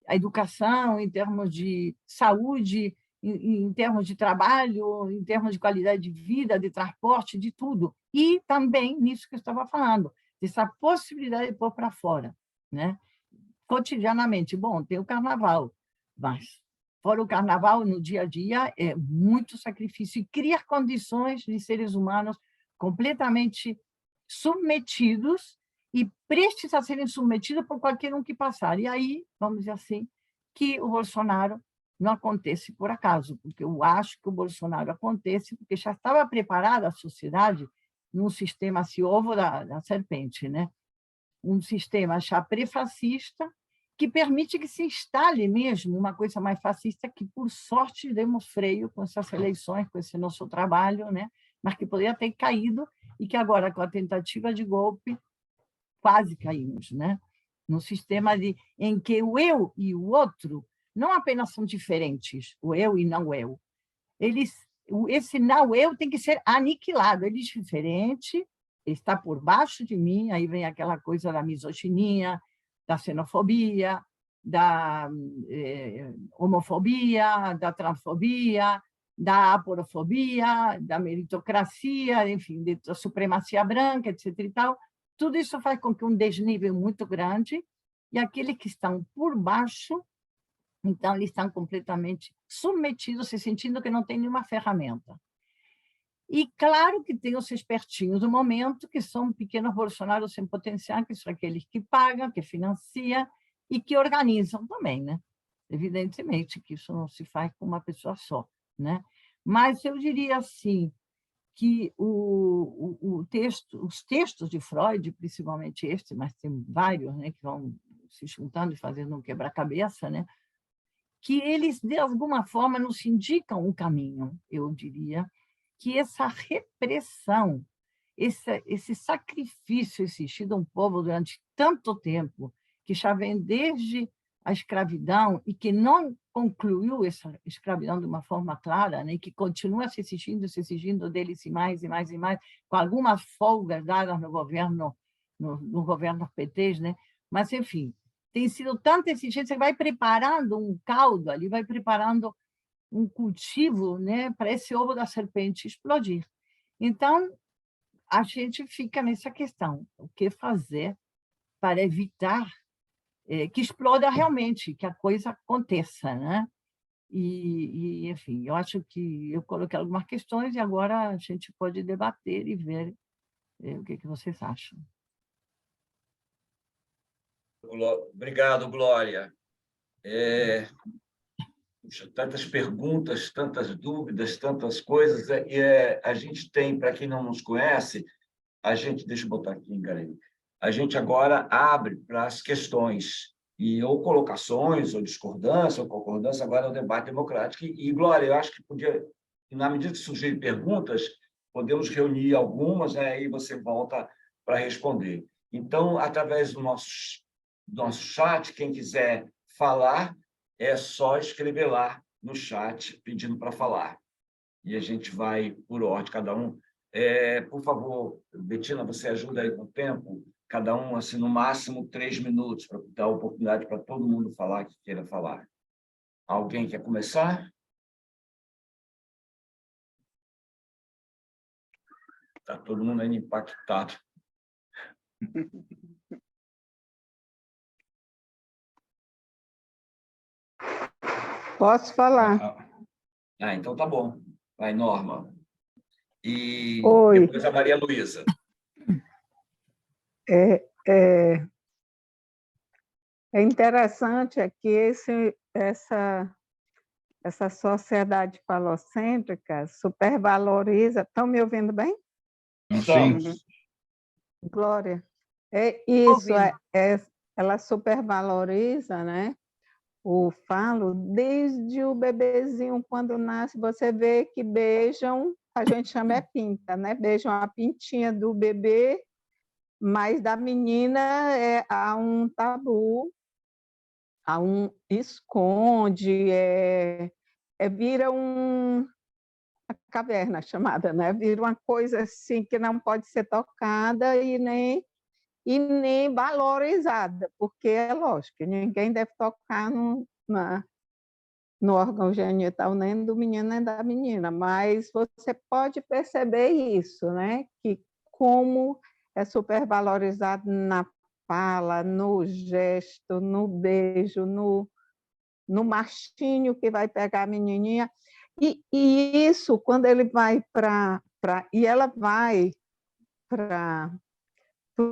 educação, em termos de saúde, em termos de trabalho, em termos de qualidade de vida, de transporte, de tudo. E também nisso que eu estava falando, dessa possibilidade de pôr para fora, né? Cotidianamente. Bom, tem o carnaval, mas fora o carnaval, no dia a dia, é muito sacrifício e cria condições de seres humanos completamente submetidos e prestes a serem submetidos por qualquer um que passar. E aí, vamos dizer assim, que o Bolsonaro não acontece por acaso, porque eu acho que o Bolsonaro acontece porque já estava preparada a sociedade num sistema, assim, ovo da serpente, né? Um sistema já pré-fascista que permite que se instale mesmo uma coisa mais fascista que, por sorte, demos freio com essas eleições, com esse nosso trabalho, né? Mas que poderia ter caído e que agora, com a tentativa de golpe, quase caímos, né? Num sistema em que o eu e o outro não apenas são diferentes, o eu e não eu. Esse não eu tem que ser aniquilado, ele é diferente, ele está por baixo de mim, aí vem aquela coisa da misoginia, da xenofobia, da homofobia, da transfobia, da aporofobia, da meritocracia, enfim, da supremacia branca, etc. e tal. Tudo isso faz com que um desnível muito grande, e aqueles que estão por baixo, então, eles estão completamente submetidos, se sentindo que não tem nenhuma ferramenta. E, claro, que tem os espertinhos do momento, que são pequenos Bolsonaros sem potencial, que são aqueles que pagam, que financiam e que organizam também, né? Evidentemente que isso não se faz com uma pessoa só, né? Mas eu diria assim, que os textos de Freud, principalmente este, mas tem vários, né, que vão se juntando e fazendo um quebra-cabeça, né, que eles, de alguma forma, nos indicam um caminho, eu diria, que essa repressão, esse sacrifício exigido a um povo durante tanto tempo, que já vem desde a escravidão e que não concluiu essa escravidão de uma forma clara, né, que continua se exigindo deles e mais, com algumas folgas dadas no governo PT, né? Mas, enfim, tem sido tanta exigência que vai preparando um caldo ali, vai preparando um cultivo, né, para esse ovo da serpente explodir. Então, a gente fica nessa questão, o que fazer para evitar que exploda realmente, que a coisa aconteça, né? Enfim, eu acho que eu coloquei algumas questões e agora a gente pode debater e ver o que vocês acham. Obrigado, Glória. Tantas perguntas, tantas dúvidas, tantas coisas. A gente tem, para quem não nos conhece, deixa eu botar aqui, Karen, a gente agora abre para as questões. ou colocações, ou discordância, ou concordância, agora é o debate democrático. E, Glória, eu acho que podia, na medida que surgirem perguntas, podemos reunir algumas, né, e você volta para responder. Então, através do nosso chat, quem quiser falar, é só escrever lá no chat, pedindo para falar. E a gente vai por ordem, cada um. Por favor, Betina, você ajuda aí com o tempo? Cada um, assim, no máximo 3 minutos, para dar oportunidade para todo mundo falar que queira falar. Alguém quer começar? Está todo mundo ainda impactado. Posso falar? Então tá bom. Vai, Norma. E Oi. depois a Maria Luísa. É interessante que essa sociedade falocêntrica supervaloriza... Estão me ouvindo bem? Estamos. Glória. Isso, ela supervaloriza, né? O falo, desde o bebezinho, quando nasce, você vê que beijam, a gente chama pinta, né? Beijam a pintinha do bebê, mas da menina há um tabu, há um esconde, vira a caverna chamada, né? Vira uma coisa assim que não pode ser tocada e nem valorizada, porque é lógico que ninguém deve tocar no órgão genital nem do menino nem da menina, mas você pode perceber isso, né? Que como é supervalorizado na fala, no gesto, no beijo, no machinho que vai pegar a menininha. E isso, quando ele vai e ela vai para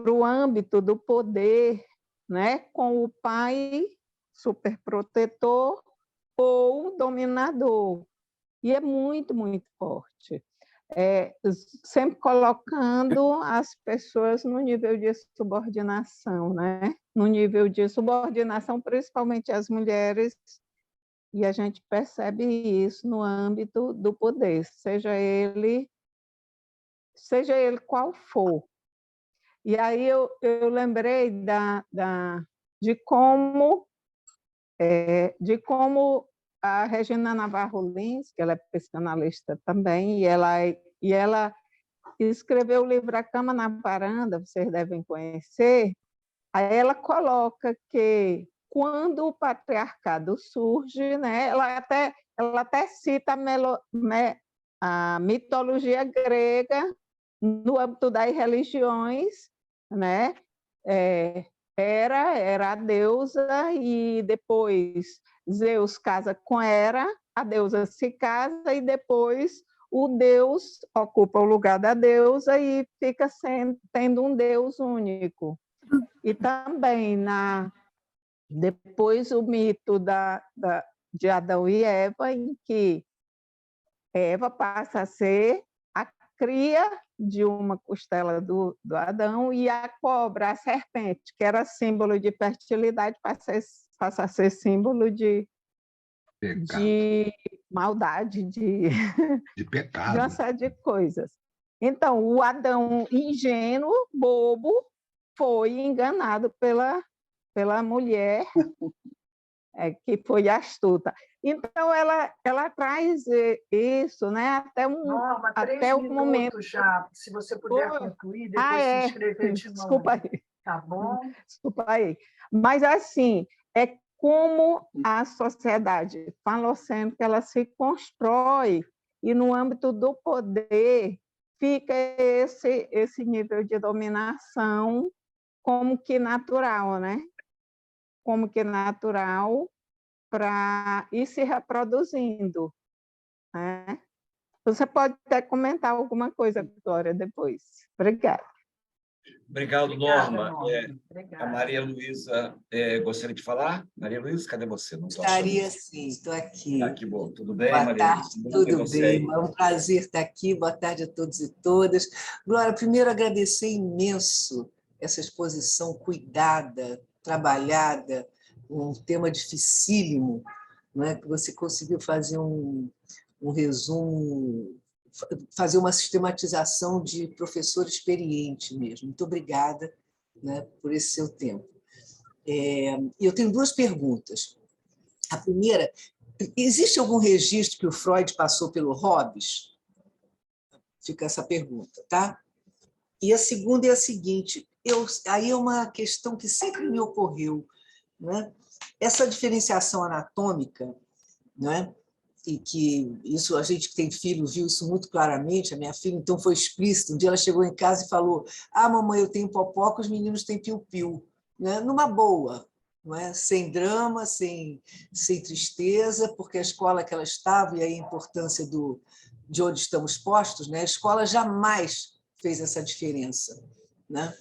o âmbito do poder, né? Com o pai superprotetor ou dominador. E é muito, muito forte. Sempre colocando as pessoas no nível de subordinação, né? No nível de subordinação, principalmente as mulheres, e a gente percebe isso no âmbito do poder, seja ele qual for. E aí eu lembrei de como a Regina Navarro Lins, que ela é psicanalista também, e ela escreveu o livro A Cama na Varanda, vocês devem conhecer. Aí ela coloca que quando o patriarcado surge, né, ela até cita a mitologia grega no âmbito das religiões, né? Era a deusa, e depois Zeus casa com Hera, a deusa se casa, e depois o deus ocupa o lugar da deusa e fica tendo um deus único. E também, depois, o mito de Adão e Eva, em que Eva passa a ser a cria de uma costela do Adão, e a cobra, a serpente, que era símbolo de fertilidade, passa a ser símbolo de maldade, de pecado. De uma série de coisas. Então, o Adão ingênuo, bobo, foi enganado pela mulher que foi astuta. Então, ela traz isso, né? Norma, até 3 o momento já. Se você puder concluir, depois se inscrever de novo. Desculpa aí. Tá bom? Desculpa aí. Mas, assim, é como a sociedade falocêntrica ela se constrói, e no âmbito do poder fica esse nível de dominação como que natural, né? Como que natural para ir se reproduzindo, né? Você pode até comentar alguma coisa, Glória, depois. Obrigada. Obrigado, Norma. Obrigada. A Maria Luísa gostaria de falar? Maria Luísa, cadê você? Não Gostaria, sim, estou aqui. Que bom. Tudo bem, Boa Maria tarde, Luísa? tudo bem. É um prazer estar aqui. Boa tarde a todos e todas. Glória, primeiro agradecer imenso essa exposição cuidada, trabalhada, um tema dificílimo, não é? Que você conseguiu fazer um resumo, fazer uma sistematização de professor experiente mesmo. Muito obrigada, né, por esse seu tempo. Eu tenho duas perguntas. A primeira, existe algum registro que o Freud passou pelo Hobbes? Fica essa pergunta, tá? E a segunda é a seguinte, aí é uma questão que sempre me ocorreu, né? Essa diferenciação anatômica, né? E que isso, a gente que tem filho viu isso muito claramente, a minha filha então foi explícita, um dia ela chegou em casa e falou: mamãe, eu tenho popó, os meninos têm piu-piu, né? Numa boa, não é? Sem drama, sem tristeza, porque a escola que ela estava, e aí a importância de onde estamos postos, né? A escola jamais fez essa diferença, né?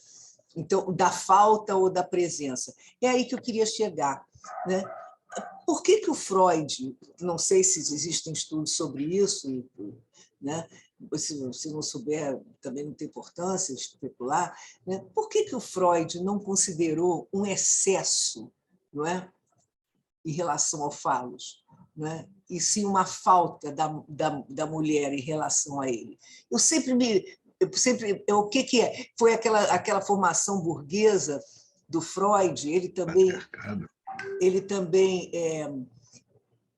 Então, da falta ou da presença. É aí que eu queria chegar, né? Por que o Freud, não sei se existem estudos sobre isso, né? Se não souber, também não tem importância especular, né? Por que o Freud não considerou um excesso, não é? Em relação ao falos, não é? E sim uma falta da mulher em relação a ele? O que é? Foi aquela formação burguesa do Freud, ele também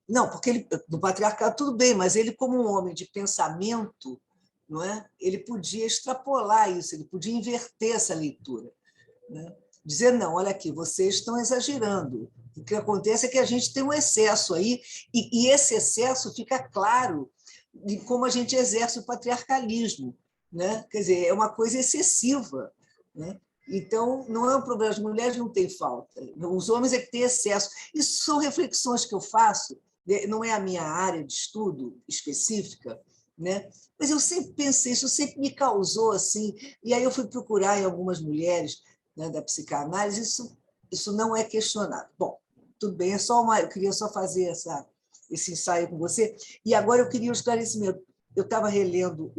não, porque no patriarcado tudo bem, mas ele, como um homem de pensamento, não é? Ele podia extrapolar isso, ele podia inverter essa leitura, né? Dizer, não, olha aqui, vocês estão exagerando. O que acontece é que a gente tem um excesso aí, e esse excesso fica claro de como a gente exerce o patriarcalismo, né? Quer dizer, é uma coisa excessiva, né? Então, não é um problema, as mulheres não têm falta, os homens é que têm excesso. Isso são reflexões que eu faço, não é a minha área de estudo específica, né? Mas eu sempre pensei, isso sempre me causou assim, e aí eu fui procurar em algumas mulheres, né, da psicanálise, isso não é questionado. Bom, tudo bem, eu queria só fazer esse ensaio com você, e agora eu queria um esclarecimento. Eu estava relendo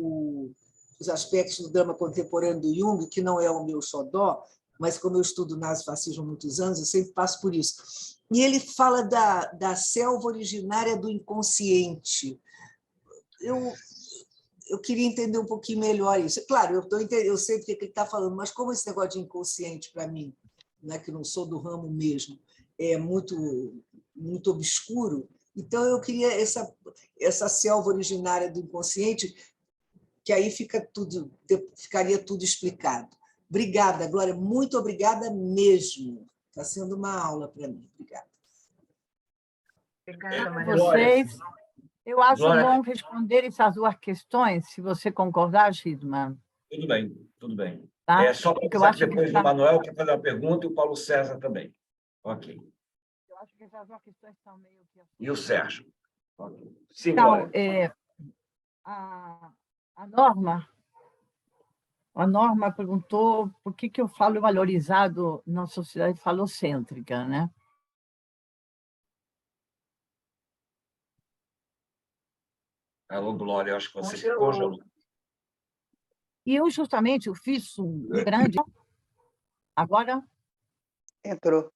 os aspectos do drama contemporâneo do Jung, que não é o meu xodó, mas como eu estudo nazifascismo há muitos anos, eu sempre passo por isso. E ele fala da selva originária do inconsciente. Eu queria entender um pouquinho melhor isso. Claro, eu sei porque ele está falando, mas como esse negócio de inconsciente, para mim, né, que não sou do ramo mesmo, é muito, muito obscuro, então eu queria essa selva originária do inconsciente, que aí ficaria tudo explicado. Obrigada, Glória, muito obrigada mesmo. Está sendo uma aula para mim. Obrigada. Obrigada, A Maria. vocês. Eu acho Glória. bom responder essas duas questões, se você concordar, Gidman. Tudo bem, tudo bem. Tá? Só para Porque eu avisar acho que depois que o Manuel quer fazer uma pergunta e o Paulo César também. Ok. Eu acho que essas duas questões são meio que... E o Sérgio. Okay. Sim, Então, Glória. a Norma perguntou por que eu falo valorizado na sociedade falocêntrica, né? Alô, Glória, eu acho que você Congelou. congelou. E eu justamente fiz um grande... Agora? Entrou.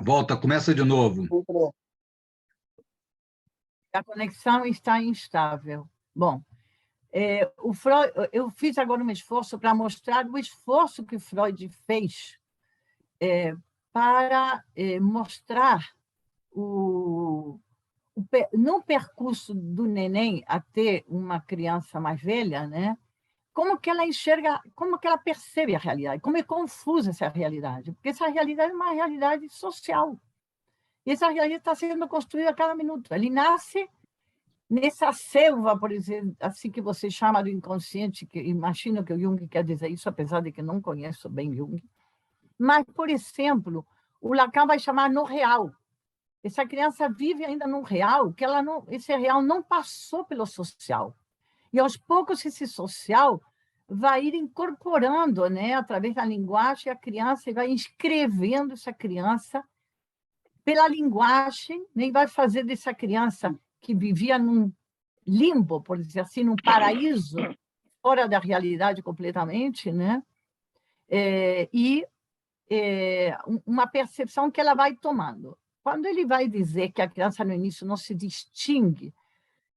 Volta, começa de novo. Entrou. A conexão está instável. Bom, o Freud, eu fiz agora um esforço para mostrar o esforço que Freud fez para mostrar no percurso do neném até uma criança mais velha, né? Como que ela enxerga, como que ela percebe a realidade, como é confusa essa realidade, porque essa realidade é uma realidade social. E essa realidade está sendo construída a cada minuto. Ele nasce nessa selva, por exemplo, assim que você chama do inconsciente, que imagino que o Jung quer dizer isso, apesar de que não conheço bem Jung. Mas, por exemplo, o Lacan vai chamar no real. Essa criança vive ainda no real, que esse real não passou pelo social. E, aos poucos, esse social vai ir incorporando, né, através da linguagem, a criança, e vai inscrevendo essa criança pela linguagem, né, e vai fazer dessa criança que vivia num limbo, por dizer assim, num paraíso, fora da realidade completamente, né? E uma percepção que ela vai tomando. Quando ele vai dizer que a criança, no início, não se distingue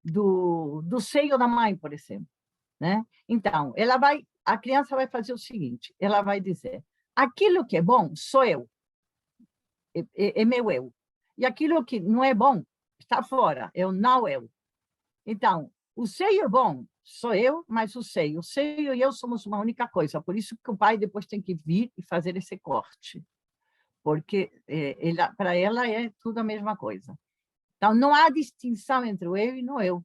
do seio da mãe, por exemplo, né? Então, a criança vai fazer o seguinte, ela vai dizer, aquilo que é bom sou eu, é meu eu. E aquilo que não é bom está fora, é o não eu. Então, o seio é bom, sou eu, mas o seio e eu somos uma única coisa. Por isso que o pai depois tem que vir e fazer esse corte, porque para ela é tudo a mesma coisa. Então, não há distinção entre o eu e no eu.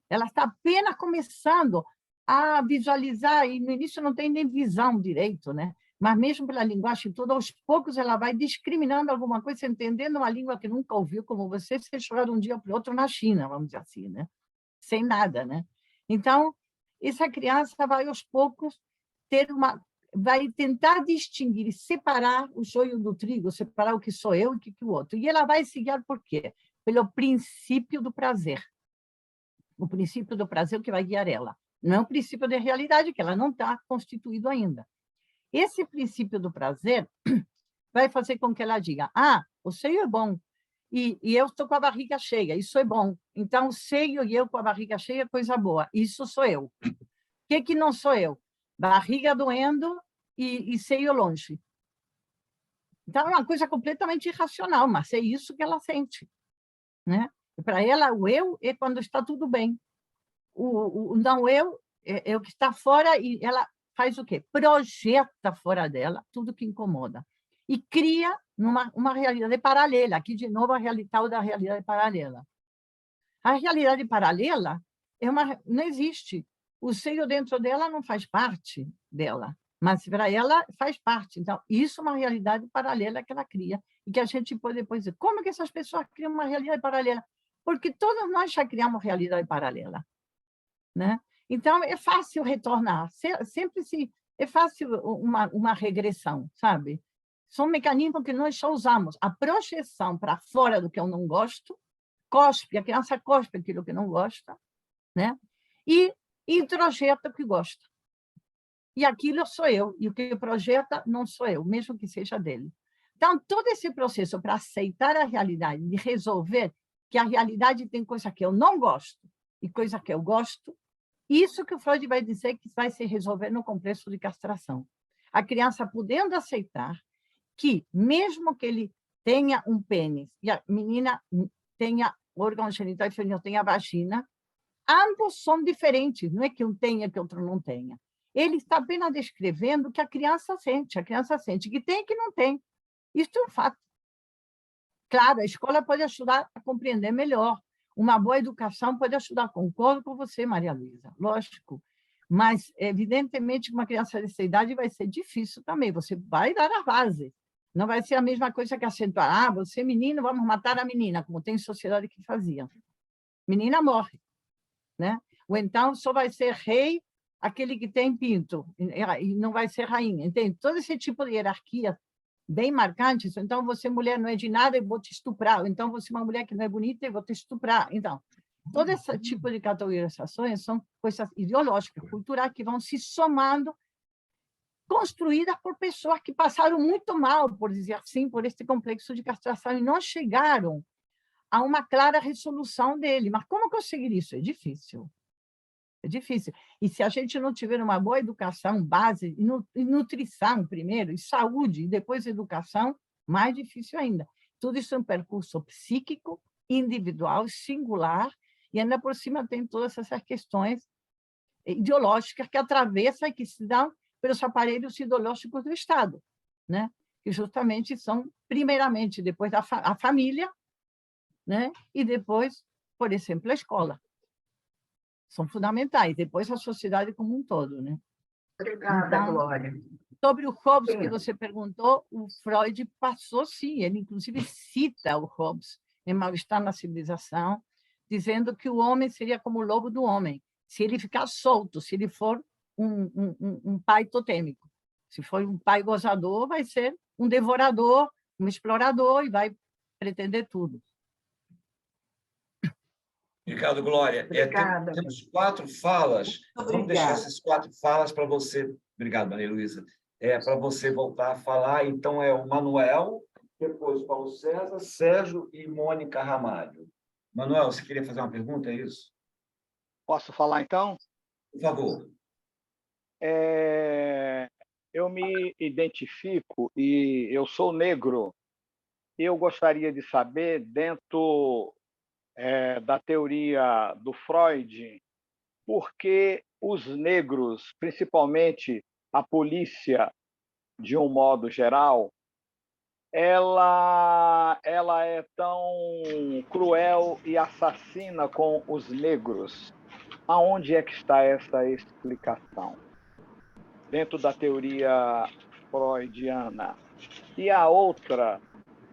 Ela está apenas começando a visualizar, e no início não tem nem visão direito, né? Mas mesmo pela linguagem toda, aos poucos ela vai discriminando alguma coisa, entendendo uma língua que nunca ouviu, como você ser jogado um dia para o outro na China, vamos dizer assim, né? Sem nada, né? Então, essa criança vai aos poucos vai tentar distinguir e separar o joio do trigo, separar o que sou eu e o que o outro. E ela vai se guiar por quê? Pelo princípio do prazer. O princípio do prazer que vai guiar ela. Não é um princípio de realidade, que ela não está constituído ainda. Esse princípio do prazer vai fazer com que ela diga, o seio é bom, e eu estou com a barriga cheia, isso é bom. Então, o seio e eu com a barriga cheia é coisa boa, isso sou eu. O que não sou eu? Barriga doendo e seio longe. Então, é uma coisa completamente irracional, mas é isso que ela sente, né? Para ela, o eu é quando está tudo bem. O não eu é o que está fora, e ela faz o quê? Projeta fora dela tudo que incomoda. E cria uma realidade paralela. Aqui, de novo, a tal da realidade paralela. A realidade paralela não existe. O seio dentro dela não faz parte dela, mas para ela faz parte. Então, isso é uma realidade paralela que ela cria, e que a gente pode depois dizer, como que essas pessoas criam uma realidade paralela? Porque todos nós já criamos realidade paralela, né? Então, é fácil retornar, é fácil uma regressão, sabe? São mecanismos que nós só usamos. A projeção para fora do que eu não gosto, a criança cospe aquilo que não gosta, né? E introjeta o que gosta. E aquilo sou eu, e o que projeta não sou eu, mesmo que seja dele. Então, todo esse processo para aceitar a realidade, de resolver que a realidade tem coisa que eu não gosto e coisa que eu gosto, isso que o Freud vai dizer que vai se resolver no complexo de castração. A criança podendo aceitar que, mesmo que ele tenha um pênis e a menina tenha órgão genital feminino, tenha vagina, ambos são diferentes, não é que um tenha que o outro não tenha. Ele está apenas descrevendo o que a criança sente que tem e que não tem. Isso é um fato. Claro, a escola pode ajudar a compreender melhor. Uma boa educação pode ajudar, concordo com você, Maria Luísa, lógico. Mas, evidentemente, uma criança dessa idade vai ser difícil também. Você vai dar a base. Não vai ser a mesma coisa que acentuar, você é menino, vamos matar a menina, como tem sociedade que fazia. Menina morre, né? Ou então só vai ser rei aquele que tem pinto, e não vai ser rainha. Entende? Todo esse tipo de hierarquia bem marcantes. Então, você, mulher, não é de nada, eu vou te estuprar. Então, você é uma mulher que não é bonita, eu vou te estuprar. Então, todo esse tipo de categorizações são coisas ideológicas, culturais, que vão se somando, construídas por pessoas que passaram muito mal, por dizer assim, por este complexo de castração, e não chegaram a uma clara resolução dele. Mas como conseguir isso? É difícil. É difícil. E se a gente não tiver uma boa educação, base, e nutrição primeiro, e saúde, e depois educação, mais difícil ainda. Tudo isso é um percurso psíquico, individual, singular, e ainda por cima tem todas essas questões ideológicas que atravessam e que se dão pelos aparelhos ideológicos do Estado, né? Que justamente são, primeiramente, depois a família, né? E depois, por exemplo, a escola. São fundamentais, depois a sociedade como um todo, né? Obrigada, então, Glória. Sobre o Hobbes, que você perguntou, o Freud passou, sim, ele inclusive cita o Hobbes em Mal-Estar na Civilização, dizendo que o homem seria como o lobo do homem, se ele ficar solto, se ele for um pai totêmico. Se for um pai gozador, vai ser um devorador, um explorador, e vai pretender tudo. Obrigado, Glória. Obrigada. Temos 4 falas. Obrigada. Vamos deixar essas 4 falas para você. Obrigado, Maria Luísa. para você voltar a falar. Então, é o Manuel, depois Paulo César, Sérgio e Mônica Ramalho. Manuel, você queria fazer uma pergunta, é isso? Posso falar, então? Por favor. Eu me identifico e eu sou negro. Eu gostaria de saber, dentro da teoria do Freud, por que os negros, principalmente a polícia, de um modo geral, ela é tão cruel e assassina com os negros. Aonde é que está essa explicação? Dentro da teoria freudiana. E a outra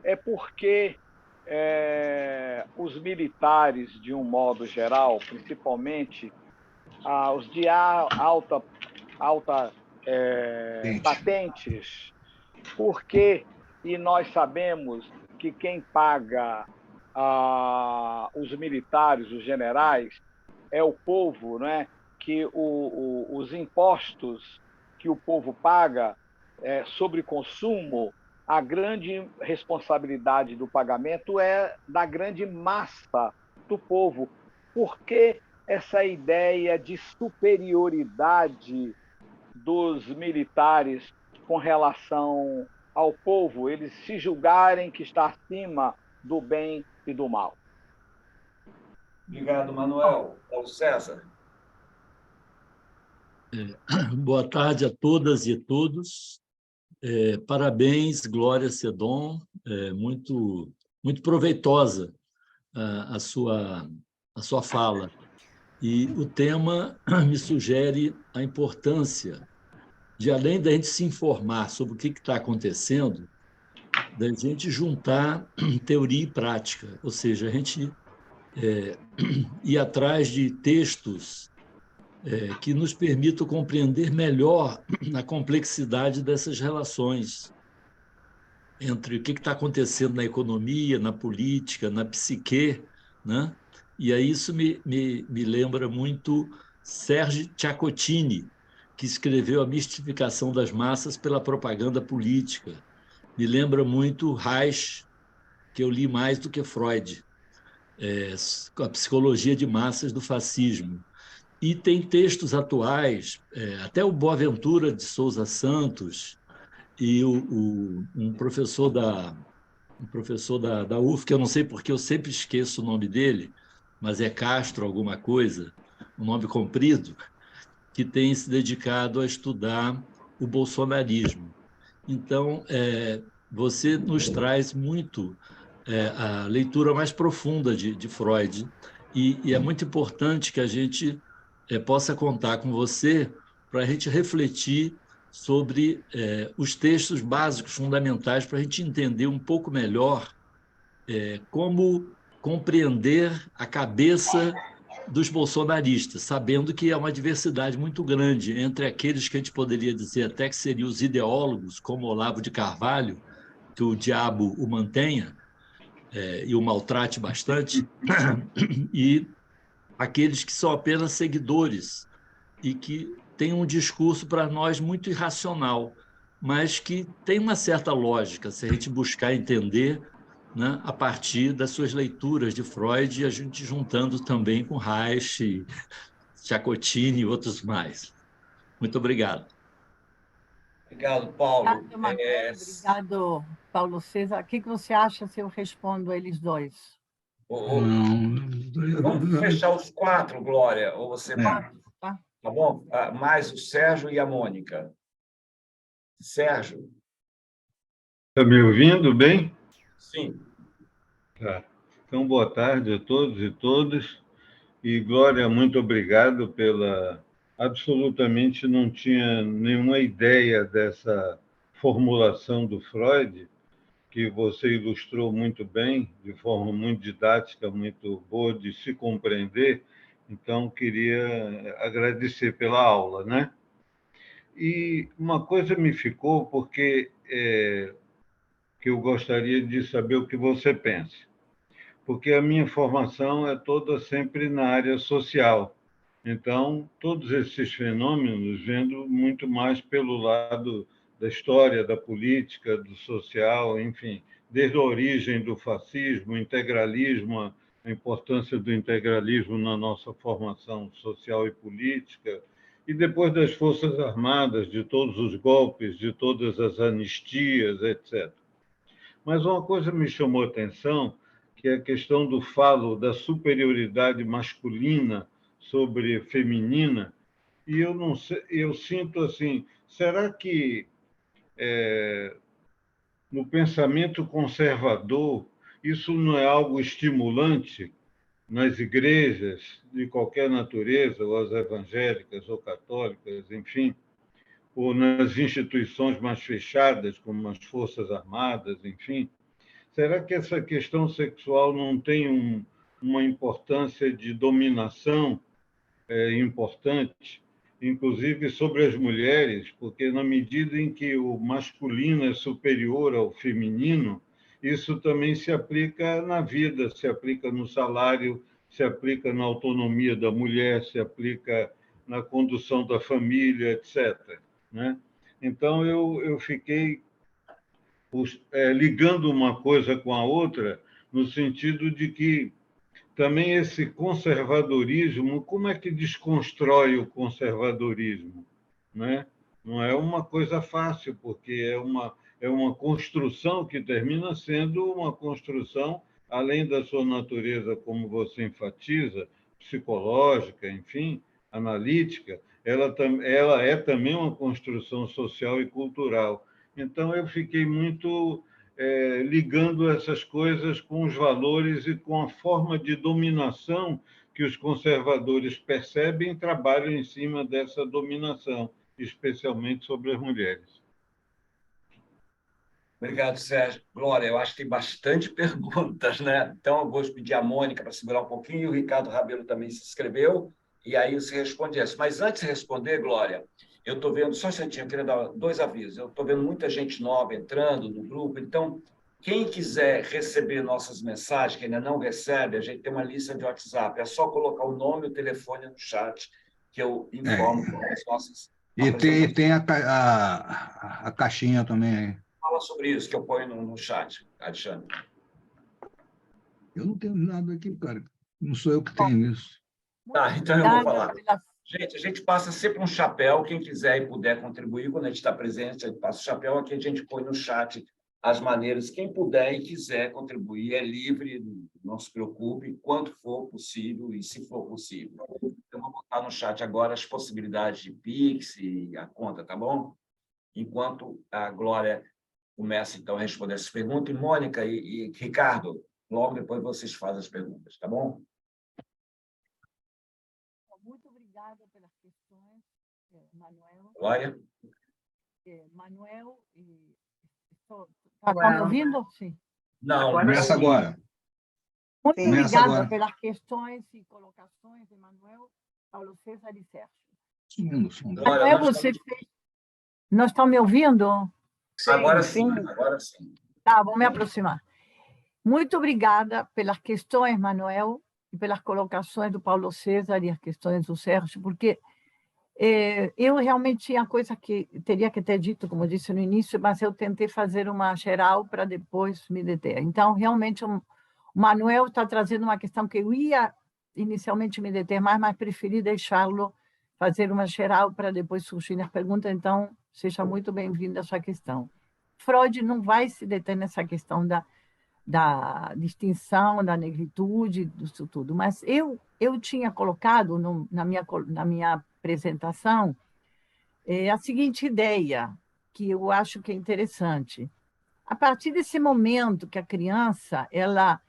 é porque os militares, de um modo geral, principalmente os de alta patentes, porque, e nós sabemos que quem paga os militares, os generais, é o povo, né? Que os impostos que o povo paga sobre consumo, a grande responsabilidade do pagamento é da grande massa do povo. Por que essa ideia de superioridade dos militares com relação ao povo, eles se julgarem que está acima do bem e do mal? Obrigado, Manuel. Paulo César. Boa tarde a todas e todos. Parabéns, Glória Sedon. Muito proveitosa a sua fala. E o tema me sugere a importância de, além da gente se informar sobre o que está acontecendo, da gente juntar teoria e prática, ou seja, a gente ir atrás de textos que nos permitam compreender melhor a complexidade dessas relações entre o que está acontecendo na economia, na política, na psique, né? E aí isso me lembra muito Serge Ciaccottini, que escreveu A Mistificação das Massas pela Propaganda Política. Me lembra muito Reich, que eu li mais do que Freud, a psicologia de massas do fascismo. E tem textos atuais, até o Boaventura de Souza Santos e um professor da UF, que eu não sei porque eu sempre esqueço o nome dele, mas é Castro alguma coisa, um nome comprido, que tem se dedicado a estudar o bolsonarismo. Então, você nos traz muito a leitura mais profunda de Freud, e é muito importante que a gente possa contar com você para a gente refletir sobre os textos básicos, fundamentais, para a gente entender um pouco melhor como compreender a cabeça dos bolsonaristas, sabendo que é uma diversidade muito grande entre aqueles que a gente poderia dizer até que seriam os ideólogos, como Olavo de Carvalho, que o diabo o mantenha e o maltrate bastante, e aqueles que são apenas seguidores e que têm um discurso para nós muito irracional, mas que tem uma certa lógica, se a gente buscar entender, né, a partir das suas leituras de Freud, e a gente juntando também com Reich, Ciaccottini e outros mais. Muito obrigado. Obrigado, Paulo. Obrigado, Manuel. Obrigado, Paulo César. O que você acha se eu respondo a eles dois? Vamos fechar os 4, Glória, ou você... Tá bom? Mais o Sérgio e a Mônica. Sérgio. Está me ouvindo bem? Sim. Tá. Então, boa tarde a todos e todas. E, Glória, muito obrigado pela... Absolutamente não tinha nenhuma ideia dessa formulação do Freud, que você ilustrou muito bem, de forma muito didática, muito boa de se compreender. Então, queria agradecer pela aula, né? E uma coisa me ficou, porque que eu gostaria de saber o que você pensa. Porque a minha formação é toda sempre na área social. Então, todos esses fenômenos, vendo muito mais pelo lado da história, da política, do social, enfim, desde a origem do fascismo, o integralismo, a importância do integralismo na nossa formação social e política, e depois das Forças Armadas, de todos os golpes, de todas as anistias, etc. Mas uma coisa me chamou a atenção, que é a questão do falo da superioridade masculina sobre feminina, e eu não sei, eu sinto assim, será que no pensamento conservador isso não é algo estimulante nas igrejas de qualquer natureza, ou as evangélicas ou católicas, enfim, ou nas instituições mais fechadas, como as Forças Armadas, enfim? Será que essa questão sexual não tem uma importância de dominação importante, inclusive sobre as mulheres? Porque, na medida em que o masculino é superior ao feminino, isso também se aplica na vida, se aplica no salário, se aplica na autonomia da mulher, se aplica na condução da família, etc., né? Então, eu fiquei ligando uma coisa com a outra, no sentido de que também esse conservadorismo, como é que desconstrói o conservadorismo, né? Não é uma coisa fácil, porque é uma construção que termina sendo uma construção, além da sua natureza, como você enfatiza, psicológica, enfim, analítica, ela é também uma construção social e cultural. Então, eu fiquei muito ligando essas coisas com os valores e com a forma de dominação que os conservadores percebem e trabalham em cima dessa dominação, especialmente sobre as mulheres. Obrigado, Sérgio. Glória, eu acho que tem bastante perguntas, né? Então, eu vou pedir a Mônica para segurar um pouquinho, o Ricardo Rabelo também se inscreveu, e aí você responde essa. Mas antes de responder, Glória, eu estou vendo, só um instantinho, eu queria dar 2 avisos. Eu estou vendo muita gente nova entrando no grupo, então, quem quiser receber nossas mensagens, que ainda não recebe, a gente tem uma lista de WhatsApp, é só colocar o nome e o telefone no chat, que eu informo as nossas E apresentações. tem a caixinha também aí. Fala sobre isso, que eu ponho no chat, Alexandre. Eu não tenho nada aqui, cara. Não sou eu que tenho isso. Tá, então eu vou falar. Gente, a gente passa sempre um chapéu. Quem quiser e puder contribuir, quando a gente está presente, a gente passa o chapéu. Aqui a gente põe no chat as maneiras. Quem puder e quiser contribuir é livre, não se preocupe, quanto for possível e se for possível. Eu vou botar no chat agora as possibilidades de Pix e a conta, tá bom? Enquanto a Glória começa, então, a responder essas perguntas. E Mônica e Ricardo, logo depois vocês fazem as perguntas, tá bom? Muito obrigada pelas questões, Manuel. Glória? Manuel, está me ouvindo? Sim. Não, começa agora. Muito Começa obrigada agora. pelas questões e colocações de Manuel, Paulo César e Sérgio. Glória, Manuel, você fez... Nós estamos me ouvindo? Sim, agora sim, agora sim. Tá, vou me aproximar. Muito obrigada pelas questões, Manuel, e pelas colocações do Paulo César e as questões do Sérgio, porque eu realmente tinha coisa que teria que ter dito, como eu disse no início, mas eu tentei fazer uma geral para depois me deter. Então, realmente, o Manuel está trazendo uma questão que eu ia inicialmente me deter mais, mas preferi deixá-lo fazer uma geral para depois surgir as perguntas. Então, seja muito bem-vinda a sua questão. Freud não vai se deter nessa questão da distinção, da negritude, disso tudo. Mas eu tinha colocado na minha apresentação a seguinte ideia, que eu acho que é interessante. A partir desse momento que a criança ela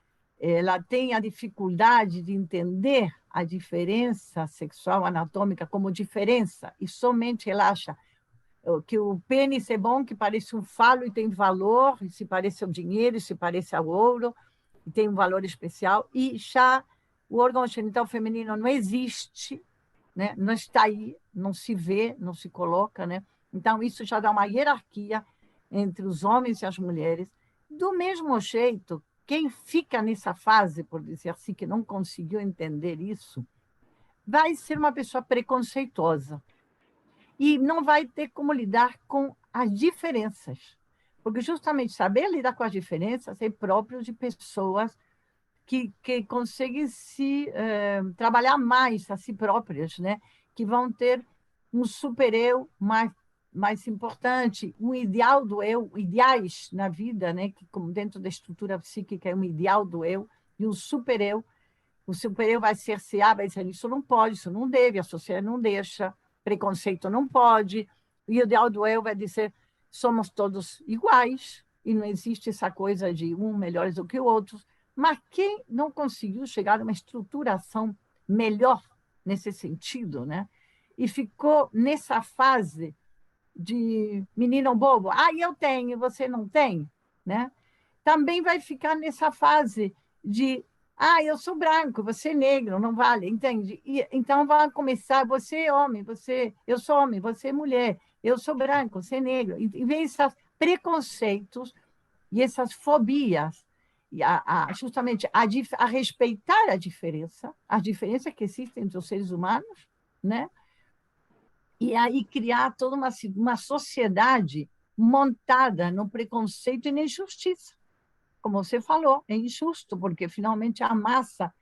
tem a dificuldade de entender a diferença sexual anatômica como diferença, e somente ela acha que o pênis é bom, que parece um falo e tem valor, e se parece ao dinheiro, e se parece ao ouro, e tem um valor especial, e já o órgão genital feminino não existe, né? Não está aí, não se vê, não se coloca, né? Então, isso já dá uma hierarquia entre os homens e as mulheres. Do mesmo jeito, quem fica nessa fase, por dizer assim, que não conseguiu entender isso, vai ser uma pessoa preconceituosa, e não vai ter como lidar com as diferenças. Porque justamente saber lidar com as diferenças é próprio de pessoas que conseguem trabalhar mais a si próprias, né? Que vão ter um super-eu mais importante, um ideal do eu, ideais na vida, né? Que, como dentro da estrutura psíquica, é um ideal do eu, e um super-eu. O super-eu vai cercear, vai dizer, isso não pode, isso não deve, a sociedade não deixa, preconceito não pode, e o ideal do eu vai dizer, somos todos iguais, e não existe essa coisa de um melhores do que o outro. Mas quem não conseguiu chegar a uma estruturação melhor nesse sentido, né? E ficou nessa fase de menino bobo, eu tenho, você não tem, né? Também vai ficar nessa fase de eu sou branco, você é negro, não vale, entende? E, então vai começar, você é homem, eu sou homem, você é mulher, eu sou branco, você é negro. E vem esses preconceitos e essas fobias, e justamente a respeitar as diferenças que existem entre os seres humanos, né? E aí criar toda uma sociedade montada no preconceito e na injustiça. Como você falou, é injusto, porque finalmente a massa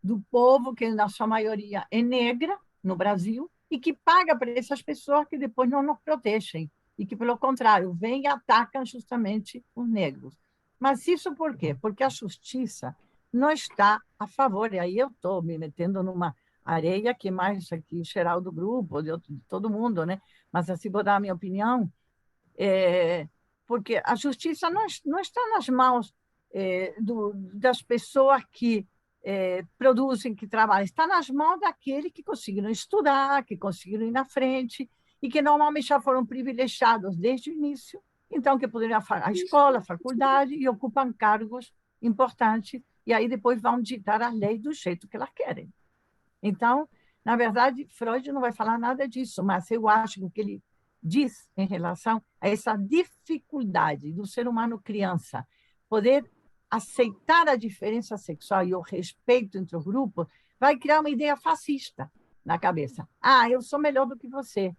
do povo, que na sua maioria é negra no Brasil, e que paga para essas pessoas que depois não nos protegem, e que, pelo contrário, vêm e atacam justamente os negros. Mas isso por quê? Porque a justiça não está a favor, e aí eu estou me metendo numa areia que mais aqui, geral do grupo, de todo mundo, né? Mas assim, vou dar a minha opinião, porque a justiça não está nas mãos das pessoas que produzem, que trabalham, está nas mãos daqueles que conseguiram estudar, que conseguiram ir na frente, e que normalmente já foram privilegiados desde o início, então que poderiam fazer a escola, a faculdade, e ocupam cargos importantes, e aí depois vão ditar a lei do jeito que elas querem. Então, na verdade, Freud não vai falar nada disso, mas eu acho que o que ele diz em relação a essa dificuldade do ser humano criança poder aceitar a diferença sexual e o respeito entre os grupos, vai criar uma ideia fascista na cabeça. Eu sou melhor do que você.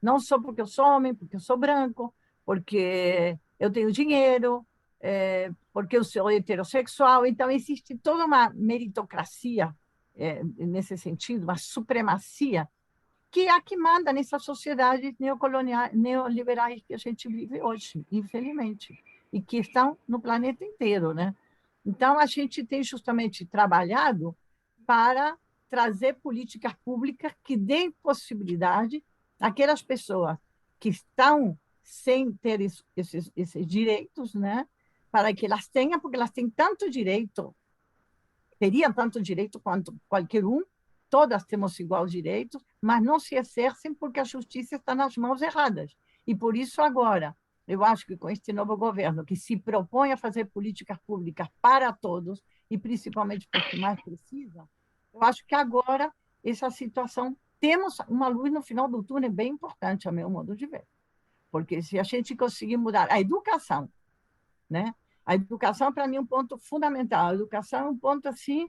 Não só porque eu sou homem, porque eu sou branco, porque eu tenho dinheiro, porque eu sou heterossexual. Então, existe toda uma meritocracia nesse sentido, uma supremacia, que é a que manda nessas sociedades neoliberais que a gente vive hoje, infelizmente, e que estão no planeta inteiro, né? Então, a gente tem justamente trabalhado para trazer políticas públicas que deem possibilidade àquelas pessoas que estão sem ter esses direitos, né? Para que elas tenham, porque elas têm tanto direito, teriam tanto direito quanto qualquer um, todas temos igual direito, mas não se exercem porque a justiça está nas mãos erradas. E por isso agora, eu acho que com este novo governo, que se propõe a fazer políticas públicas para todos, e principalmente para os que mais precisam, eu acho que agora essa situação, temos uma luz no final do túnel bem importante, a meu modo de ver. Porque se a gente conseguir mudar a educação, né? A educação, para mim, é um ponto fundamental. A educação é um ponto assim...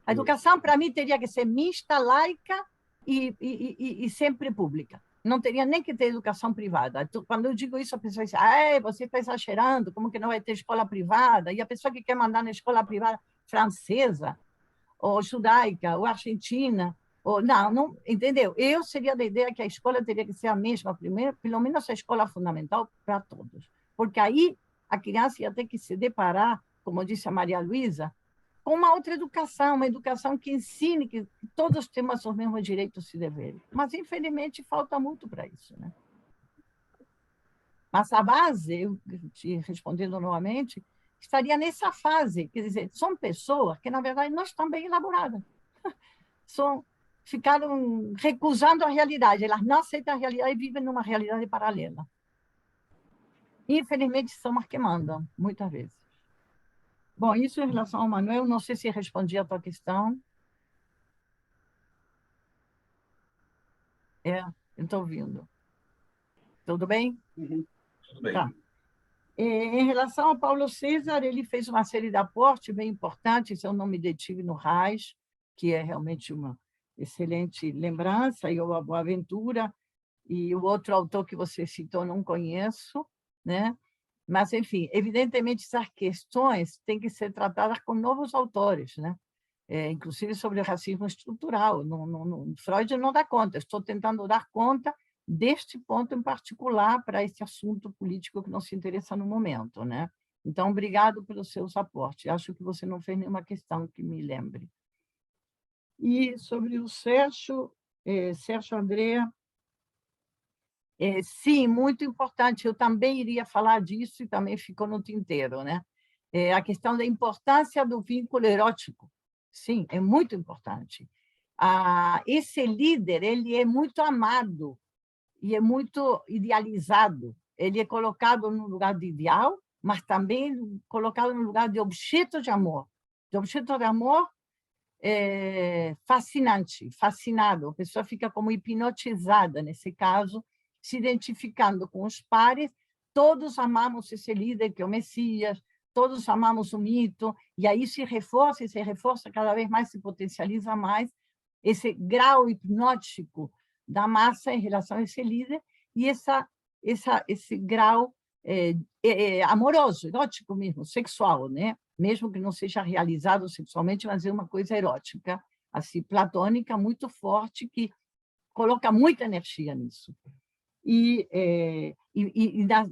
a educação, para mim, teria que ser mista, laica e sempre pública. Não teria nem que ter educação privada. Então, quando eu digo isso, a pessoa diz, você está exagerando, como que não vai ter escola privada? E a pessoa que quer mandar na escola privada francesa, ou judaica, ou argentina, ou não, entendeu? Eu seria da ideia que a escola teria que ser a mesma, primeiro, pelo menos a escola fundamental para todos. Porque aí a criança ia ter que se deparar, como disse a Maria Luísa, com uma outra educação, uma educação que ensine que todos temos os mesmos direitos e deveres. Mas, infelizmente, falta muito para isso, né? Mas a base, eu te respondendo novamente, estaria nessa fase, quer dizer, são pessoas que, na verdade, não estão bem elaboradas. Ficaram recusando a realidade, elas não aceitam a realidade e vivem numa realidade paralela. Infelizmente, são as que mandam, muitas vezes. Bom, isso em relação ao Manuel, não sei se respondi a tua questão. Eu estou ouvindo. Tudo bem? Uhum. Tudo bem. Tá. Em relação ao Paulo César, ele fez uma série de aportes bem importantes, eu não me detive no Reis, que é realmente uma excelente lembrança, e o Boaventura, e o outro autor que você citou não conheço, né? Mas, enfim, evidentemente, essas questões têm que ser tratadas com novos autores, né? Inclusive sobre o racismo estrutural. Freud não dá conta, estou tentando dar conta deste ponto em particular para esse assunto político que nos interessa no momento, né? Então, obrigado pelos seus aportes. Acho que você não fez nenhuma questão que me lembre. E sobre o Sérgio Andrea, sim, muito importante. Eu também iria falar disso e também ficou no tinteiro, né? A questão da importância do vínculo erótico. Sim, é muito importante. Esse líder, ele é muito amado e é muito idealizado. Ele é colocado no lugar de ideal, mas também colocado no lugar de objeto de amor. De objeto de amor fascinante, fascinado. A pessoa fica como hipnotizada, nesse caso, se identificando com os pares. Todos amamos esse líder que é o Messias, todos amamos o mito, e aí se reforça cada vez mais, se potencializa mais esse grau hipnótico da massa em relação a esse líder e esse grau amoroso, erótico mesmo, sexual, né? Mesmo que não seja realizado sexualmente, mas é uma coisa erótica, assim, platônica, muito forte, que coloca muita energia nisso. E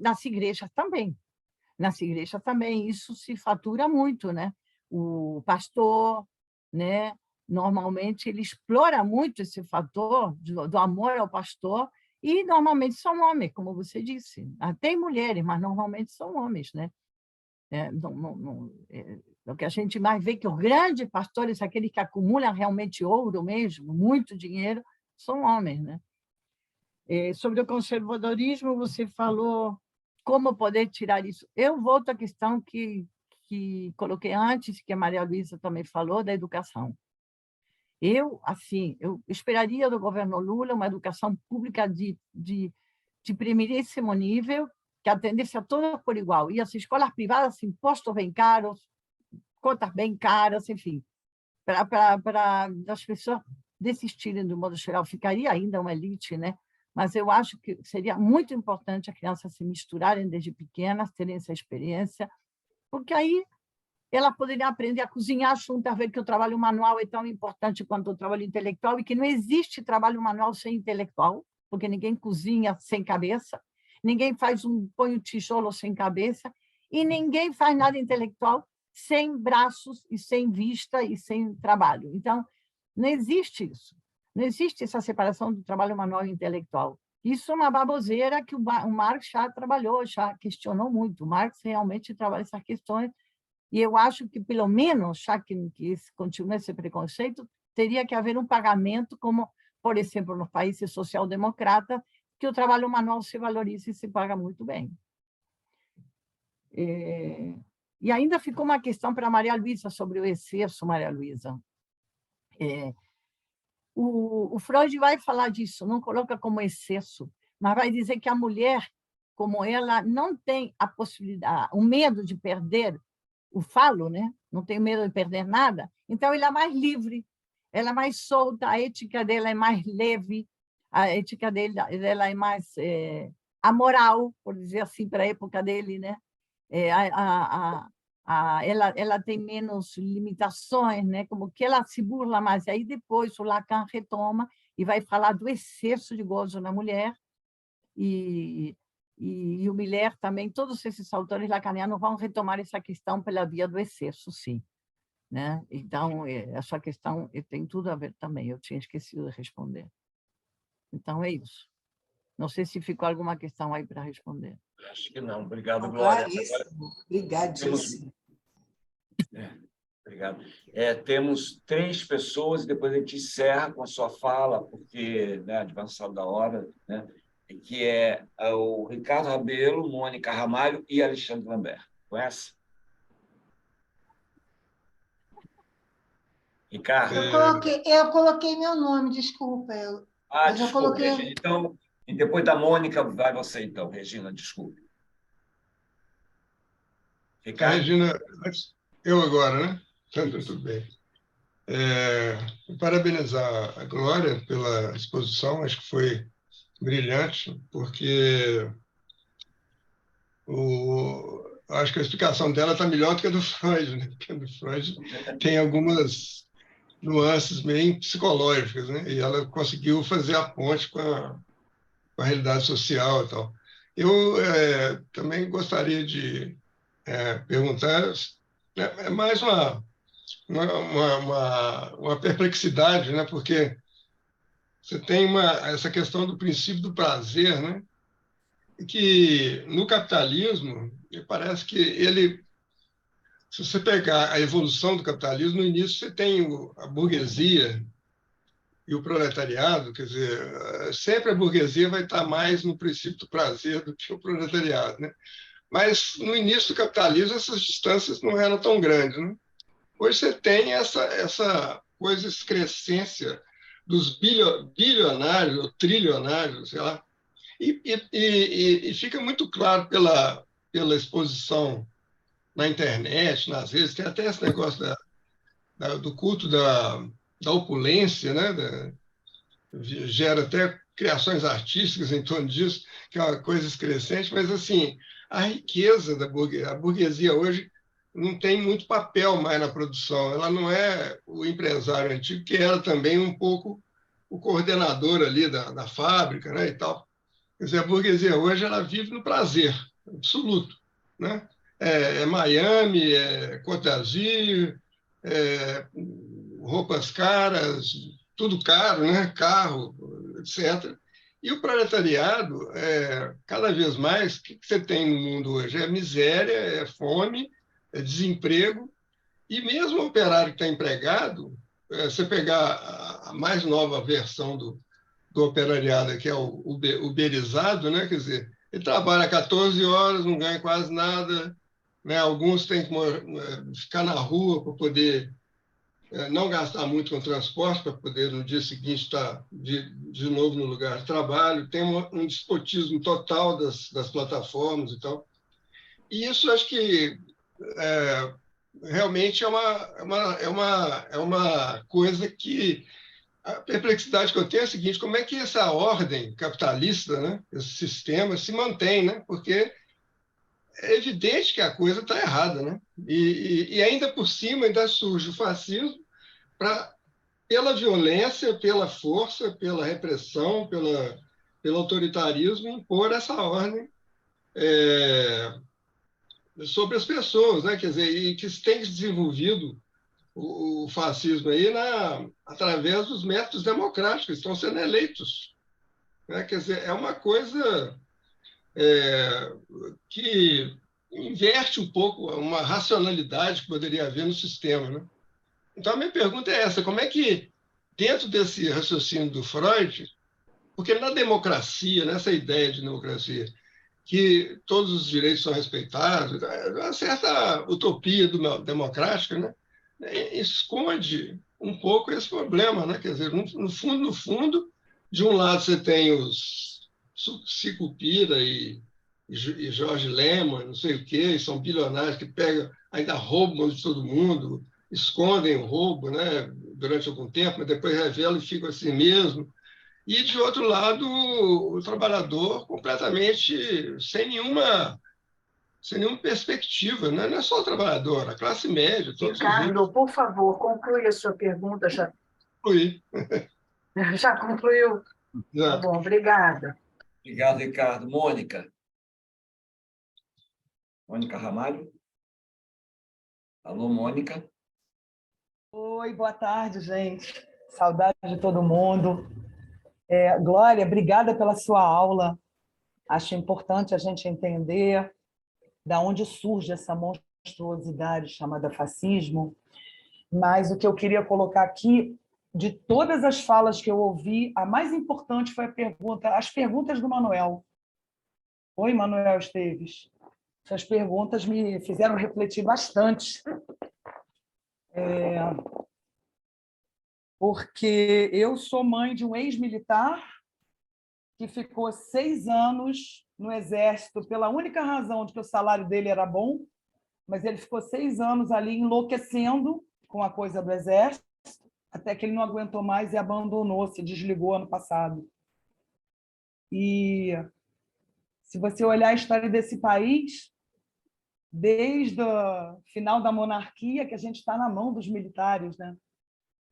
nas igrejas também. Nas igrejas também isso se fatura muito, né? O pastor, né? Normalmente ele explora muito esse fator do amor ao pastor, e normalmente são homens, como você disse. Tem mulheres, mas normalmente são homens, né? O que a gente mais vê que os grandes pastores, aqueles que acumulam realmente ouro mesmo, muito dinheiro, são homens, né? Sobre o conservadorismo, você falou como poder tirar isso. Eu volto à questão que coloquei antes, que a Maria Luísa também falou, da educação. Eu esperaria do governo Lula uma educação pública de primeiríssimo nível, que atendesse a todos por igual. E as escolas privadas, impostos bem caros, cotas bem caras, enfim, para as pessoas desistirem do modo geral. Ficaria ainda uma elite, né? Mas eu acho que seria muito importante as crianças se misturarem desde pequenas, terem essa experiência, porque aí ela poderia aprender a cozinhar junto, a ver que o trabalho manual é tão importante quanto o trabalho intelectual, e que não existe trabalho manual sem intelectual, porque ninguém cozinha sem cabeça, ninguém põe um tijolo sem cabeça, e ninguém faz nada intelectual sem braços e sem vista e sem trabalho. Então, não existe isso. Não existe essa separação do trabalho manual e intelectual. Isso é uma baboseira que o Marx já trabalhou, já questionou muito. O Marx realmente trabalha essas questões, e eu acho que, pelo menos, já que continua esse preconceito, teria que haver um pagamento, como, por exemplo, nos países social-democratas, que o trabalho manual se valoriza e se paga muito bem. E ainda ficou uma questão para a Maria Luísa sobre o excesso, Maria Luísa. O Freud vai falar disso, não coloca como excesso, mas vai dizer que a mulher, como ela não tem a possibilidade, o medo de perder o falo, né? Não tem medo de perder nada, então ela é mais livre, ela é mais solta, a ética dela é mais leve, a ética dela é mais amoral, por dizer assim, para a época dele, né? Ela tem menos limitações, né? Como que ela se burla mais. E aí depois o Lacan retoma e vai falar do excesso de gozo na mulher, e o Miller também. Todos esses autores lacanianos vão retomar essa questão pela via do excesso, sim, né? Então, essa questão tem tudo a ver também, eu tinha esquecido de responder. Então, é isso. Não sei se ficou alguma questão aí para responder. Acho que não. Obrigado, Glória. Obrigadíssimo. Obrigado. Temos 3 pessoas, e depois a gente encerra com a sua fala, porque, né, avançado da hora, né, que é o Ricardo Rabelo, Mônica Ramalho e Alexandre Lambert. Conhece? Ricardo? Eu coloquei meu nome, desculpa. Desculpe, Regina. Então, e depois da Mônica, vai você, então, Regina, desculpe. Ricardo? Regina, eu agora, né? Tudo bem. Parabenizar a Glória pela exposição, acho que foi brilhante, porque acho que a explicação dela está melhor do que a do Freud, né? Porque a do Freud tem algumas nuances meio psicológicas, né? E ela conseguiu fazer a ponte com a realidade social e tal. Eu também gostaria de perguntar, é mais uma perplexidade, né? Porque você tem essa questão do princípio do prazer, né? E que no capitalismo, me parece que se você pegar a evolução do capitalismo, no início você tem a burguesia e o proletariado, quer dizer, sempre a burguesia vai estar mais no princípio do prazer do que o proletariado, né? Mas no início do capitalismo essas distâncias não eram tão grandes, né? Hoje você tem essa coisa, excrescência dos bilionários ou trilionários, sei lá, e fica muito claro pela exposição na internet, nas redes, tem até esse negócio do culto da opulência, né? Gera até criações artísticas em torno disso, que é uma coisa excrescente, mas assim, a riqueza a burguesia hoje não tem muito papel mais na produção, ela não é o empresário antigo, que era também um pouco o coordenador ali da fábrica, né, e tal. Quer dizer, a burguesia hoje ela vive no prazer absoluto, né? Miami, Côte d'Azur, roupas caras, tudo caro, né? Carro, etc. E o proletariado, cada vez mais, o que você tem no mundo hoje? É miséria, é fome, é desemprego, e mesmo o operário que está empregado, você pegar a mais nova versão do operariado, que é o uberizado, né? Quer dizer, ele trabalha 14 horas, não ganha quase nada, né? Alguns têm que ficar na rua para poder não gastar muito com transporte, para poder no dia seguinte estar de novo no lugar de trabalho. Tem um despotismo total das plataformas e tal. E isso acho que realmente é uma coisa que a perplexidade que eu tenho é a seguinte: como é que essa ordem capitalista, né, esse sistema se mantém, né? Porque é evidente que a coisa está errada, né? E ainda por cima ainda surge o fascismo pela violência, pela força, pela repressão, pelo autoritarismo, impor essa ordem sobre as pessoas, né? Quer dizer, e que tem desenvolvido o fascismo aí através dos métodos democráticos, que estão sendo eleitos, né? Quer dizer, é uma coisa que inverte um pouco uma racionalidade que poderia haver no sistema, né? Então, a minha pergunta é essa: como é que, dentro desse raciocínio do Freud, porque na democracia, nessa ideia de democracia, que todos os direitos são respeitados, uma certa utopia democrática, né? Esconde um pouco esse problema, né? Quer dizer, no fundo, de um lado você tem os Sicupira e Jorge Lehmann, não sei o quê, e são bilionários que pegam, ainda roubam de todo mundo, escondem o roubo, né? Durante algum tempo, mas depois revelam e ficam assim mesmo. E, de outro lado, o trabalhador completamente sem nenhuma perspectiva, né? Não é só o trabalhador, a classe média, todos Ricardo, por favor, conclui a sua pergunta. Já concluí. Já concluiu? Já. Tá bom, obrigada. Obrigado, Ricardo. Mônica Ramalho. Alô, Mônica. Oi, boa tarde, gente. Saudade de todo mundo. Glória, obrigada pela sua aula. Acho importante a gente entender de onde surge essa monstruosidade chamada fascismo. Mas o que eu queria colocar aqui, de todas as falas que eu ouvi, a mais importante foi as perguntas do Manuel. Oi, Manuel Esteves. Essas perguntas me fizeram refletir bastante. Porque eu sou mãe de um ex-militar que ficou 6 anos no Exército pela única razão de que o salário dele era bom, mas ele ficou 6 anos ali enlouquecendo com a coisa do Exército, até que ele não aguentou mais e abandonou, se desligou ano passado. E se você olhar a história desse país, desde o final da monarquia, que a gente está na mão dos militares, né?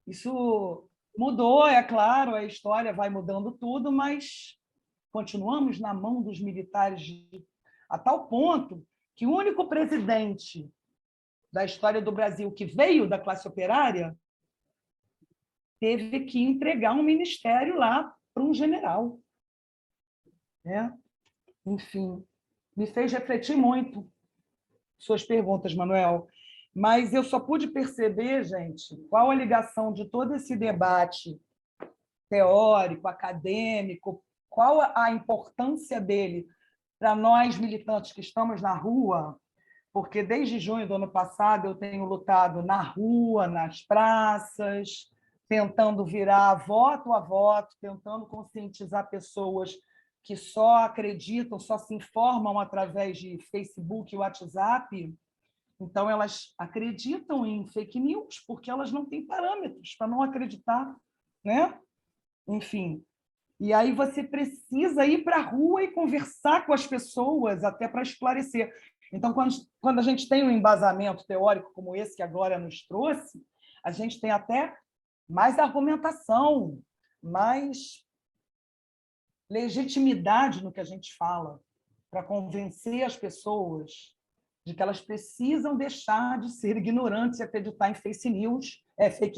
Isso mudou, é claro, a história vai mudando tudo, mas continuamos na mão dos militares a tal ponto que o único presidente da história do Brasil que veio da classe operária teve que entregar um ministério lá para um general. Né? Enfim, me fez refletir muito suas perguntas, Manuel. Mas eu só pude perceber, gente, qual a ligação de todo esse debate teórico, acadêmico, qual a importância dele para nós militantes que estamos na rua, porque desde junho do ano passado eu tenho lutado na rua, nas praças, tentando virar voto a voto, tentando conscientizar pessoas que só acreditam, só se informam através de Facebook e WhatsApp. Então, elas acreditam em fake news porque elas não têm parâmetros para não acreditar, né? Enfim. E aí você precisa ir para a rua e conversar com as pessoas até para esclarecer. Então, quando a gente tem um embasamento teórico como esse que a Glória nos trouxe, a gente tem até mais argumentação, mais legitimidade no que a gente fala, para convencer as pessoas de que elas precisam deixar de ser ignorantes e acreditar em fake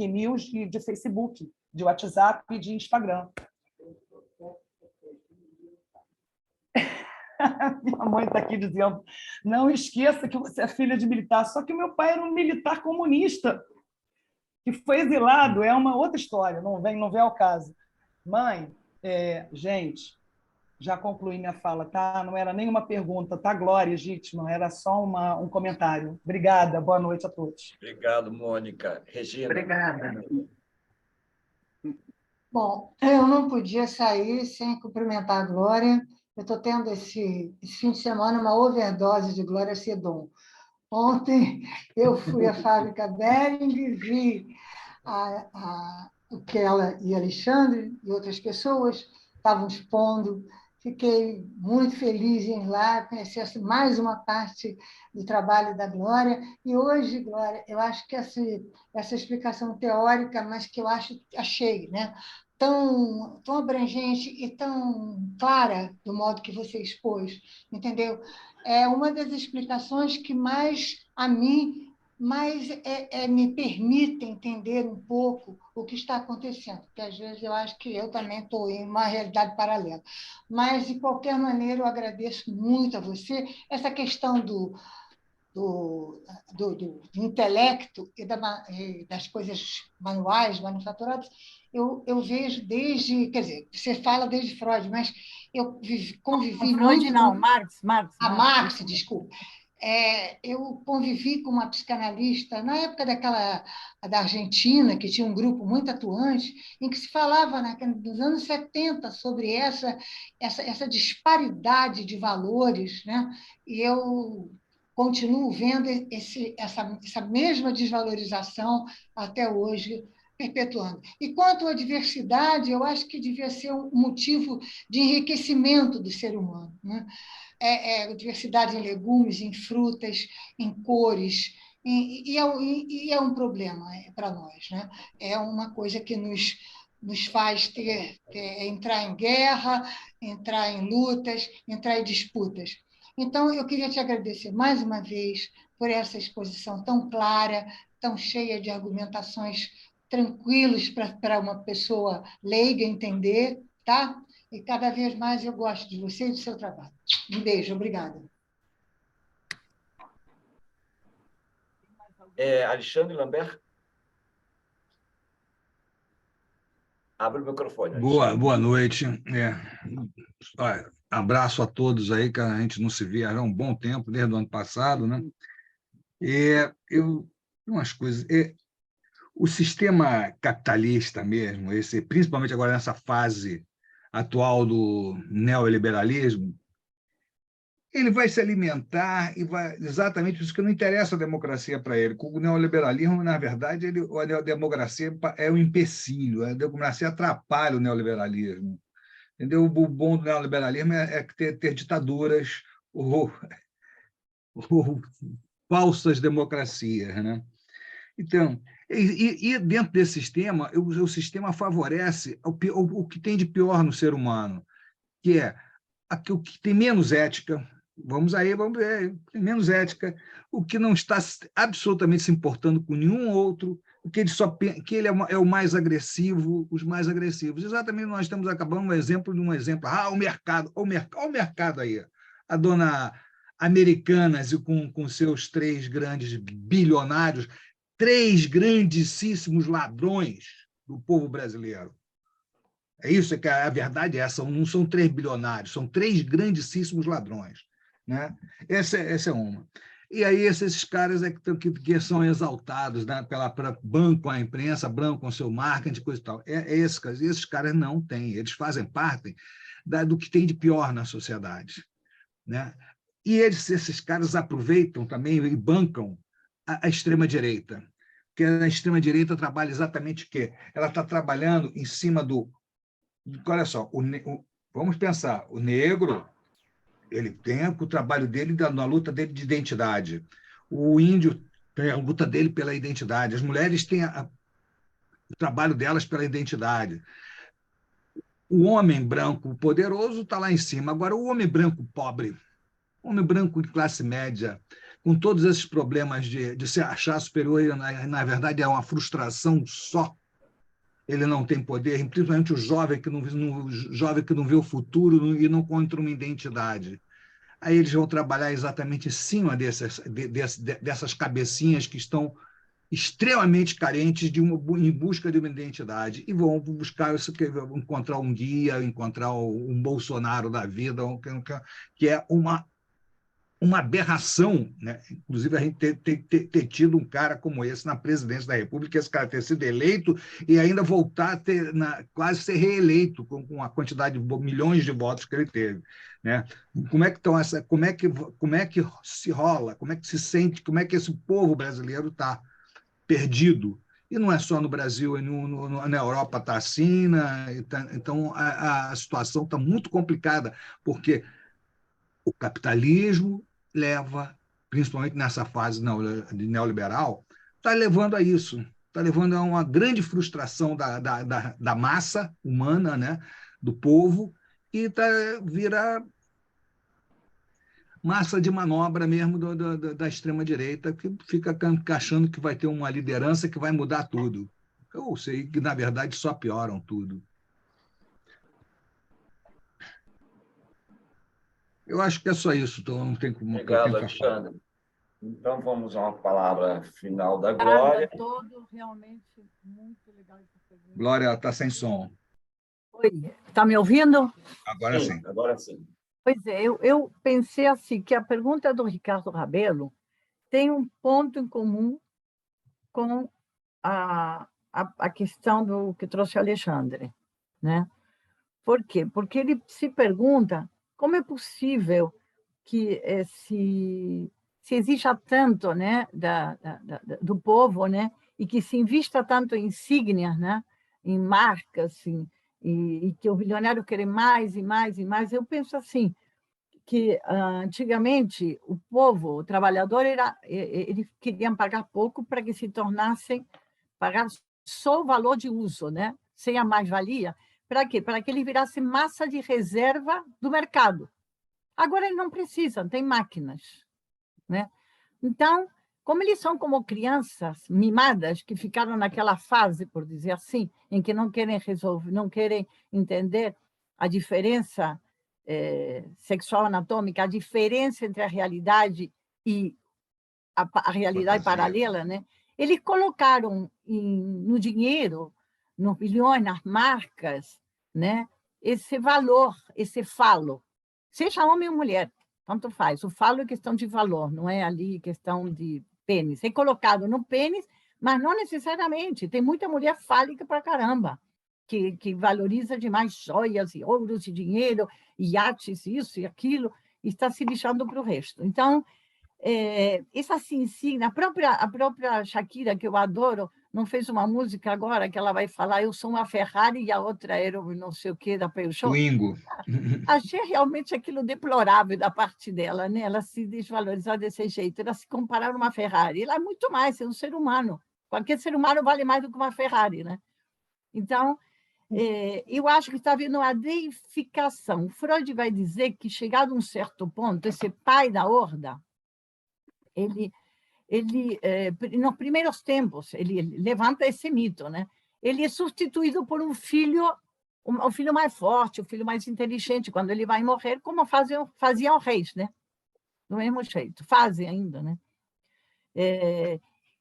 news de Facebook, de WhatsApp e de Instagram. Minha mãe está aqui dizendo, não esqueça que você é filha de militar, só que meu pai era um militar comunista, que foi exilado, é uma outra história, não vem ao caso. Mãe, gente, já concluí minha fala, tá? Não era nenhuma pergunta, tá, Glória legítima, era só um comentário. Obrigada, boa noite a todos. Obrigado, Mônica. Regina. Obrigada. Bom, eu não podia sair sem cumprimentar a Glória. Eu estou tendo esse fim de semana uma overdose de Glória Sedon. Ontem eu fui à fábrica Bering, vi o que ela e Alexandre e outras pessoas estavam expondo. Fiquei muito feliz em ir lá, conhecer mais uma parte do trabalho da Glória. E hoje, Glória, eu acho que essa explicação teórica, mas que eu achei, né? Tão abrangente e tão clara do modo que você expôs, entendeu? É uma das explicações que mais, a mim, me permite entender um pouco o que está acontecendo, porque às vezes eu acho que eu também estou em uma realidade paralela. Mas, de qualquer maneira, eu agradeço muito a você. Essa questão do intelecto e das coisas manuais, manufaturadas, eu vejo desde, quer dizer, você fala desde Freud, mas eu convivi Freud muito... não, Marx. Marx, desculpa. Eu convivi com uma psicanalista na época da Argentina, que tinha um grupo muito atuante, em que se falava, nos anos 70, sobre essa disparidade de valores, né? E eu continuo vendo essa mesma desvalorização até hoje, perpetuando. E quanto à diversidade, eu acho que devia ser um motivo de enriquecimento do ser humano, né? Diversidade em legumes, em frutas, em cores, e é um problema para nós, né? É uma coisa que nos faz entrar em guerra, entrar em lutas, entrar em disputas. Então, eu queria te agradecer mais uma vez por essa exposição tão clara, tão cheia de argumentações tranquilas para uma pessoa leiga entender, tá? E cada vez mais eu gosto de você e do seu trabalho. Um beijo, obrigada. Alexandre Lambert? Abre o microfone. Boa noite. Abraço a todos aí, que a gente não se via há um bom tempo, desde o ano passado, né? Umas coisas. O sistema capitalista mesmo, principalmente agora nessa fase atual do neoliberalismo, ele vai se alimentar e vai exatamente isso que não interessa a democracia para ele. O neoliberalismo, na verdade, a democracia é um empecilho, a democracia atrapalha o neoliberalismo. Entendeu? O bom do neoliberalismo é ter ditaduras ou falsas democracias, né? Então, e dentro desse sistema, o sistema favorece o que tem de pior no ser humano, que é o que tem menos ética, vamos ver, tem menos ética, o que não está absolutamente se importando com nenhum outro, que ele é o mais agressivo, os mais agressivos. Exatamente, nós estamos acabando um exemplo de um exemplo. O mercado, o mercado aí. A dona Americanas e com seus 3 grandes bilionários, 3 grandíssimos ladrões do povo brasileiro. É isso, que a verdade é essa, não são 3 bilionários, são 3 grandíssimos ladrões. Né? Essa é uma. E aí esses caras que são exaltados, né, bancam a imprensa, bancam o seu marketing, coisa e tal. Esses caras não têm, eles fazem parte do que tem de pior na sociedade. Né? E esses caras aproveitam também e bancam a extrema-direita, porque a extrema-direita trabalha exatamente o quê? Ela está trabalhando em cima do... Olha só, vamos pensar, o negro... Ele tem o trabalho dele na luta dele de identidade. O índio tem a luta dele pela identidade. As mulheres têm o trabalho delas pela identidade. O homem branco poderoso está lá em cima. Agora, o homem branco pobre, o homem branco de classe média, com todos esses problemas de se achar superior, na verdade é uma frustração só. Ele não tem poder, principalmente o jovem que não vê o futuro e não encontra uma identidade. Aí eles vão trabalhar exatamente em cima dessas cabecinhas que estão extremamente carentes em busca de uma identidade e vão buscar encontrar um guia, encontrar um Bolsonaro da vida, que é uma aberração, né? Inclusive a gente ter tido um cara como esse na presidência da República, esse cara ter sido eleito e ainda voltar a quase ser reeleito com a quantidade de milhões de votos que ele teve, né? Como é que se rola, como é que se sente, como é que esse povo brasileiro está perdido? E não é só no Brasil, na Europa está assim, então a situação está muito complicada, porque o capitalismo leva, principalmente nessa fase neoliberal, está levando a isso, está levando a uma grande frustração da massa humana, né, do povo, e vira massa de manobra mesmo da extrema-direita, que fica achando que vai ter uma liderança que vai mudar tudo. Eu sei que, na verdade, só pioram tudo. Eu acho que é só isso, então não tem como... Obrigado, Alexandre. Então, vamos a uma palavra final da Glória. Todo realmente muito legal. Glória, está sem som. Oi, está me ouvindo? Agora sim. Agora sim. Pois é, eu pensei assim, que a pergunta do Ricardo Rabelo tem um ponto em comum com a questão do que trouxe o Alexandre. Né? Por quê? Porque ele se pergunta como é possível que se exija tanto, né, do povo, né, e que se invista tanto em insígnias, né, em marcas, e que o bilionário quer mais e mais e mais. Eu penso assim, que antigamente o povo, o trabalhador, eles queriam pagar pouco para que se tornassem, pagar só o valor de uso, né, sem a mais-valia. Para quê? Para que ele virasse massa de reserva do mercado. Agora eles não precisam, tem máquinas. Né? Então, como eles são como crianças mimadas que ficaram naquela fase, por dizer assim, em que não querem resolver, não querem entender a diferença sexual anatômica, a diferença entre a realidade e a realidade paralela, né? Eles colocaram no dinheiro, nos bilhões, nas marcas, né? Esse valor, esse falo, seja homem ou mulher, tanto faz. O falo é questão de valor, não é ali questão de pênis. É colocado no pênis, mas não necessariamente. Tem muita mulher fálica para caramba, que valoriza demais joias e ouros e dinheiro, e iates, isso e aquilo, e está se lixando para o resto. Então, essa insígnia, a própria Shakira, que eu adoro, não fez uma música agora que ela vai falar eu sou uma Ferrari e a outra era não sei o quê da Peugeot? Twingo. Achei realmente aquilo deplorável da parte dela, né? Ela se desvalorizar desse jeito, ela se comparar a uma Ferrari. Ela é muito mais, é um ser humano. Qualquer ser humano vale mais do que uma Ferrari, né? Então, eu acho que está havendo uma deificação. Freud vai dizer que, chegado a um certo ponto, esse pai da horda, ele nos primeiros tempos, ele levanta esse mito, né? Ele é substituído por um filho, o filho mais forte, o filho mais inteligente, quando ele vai morrer, como faziam reis, né? Do mesmo jeito, fazem ainda, né?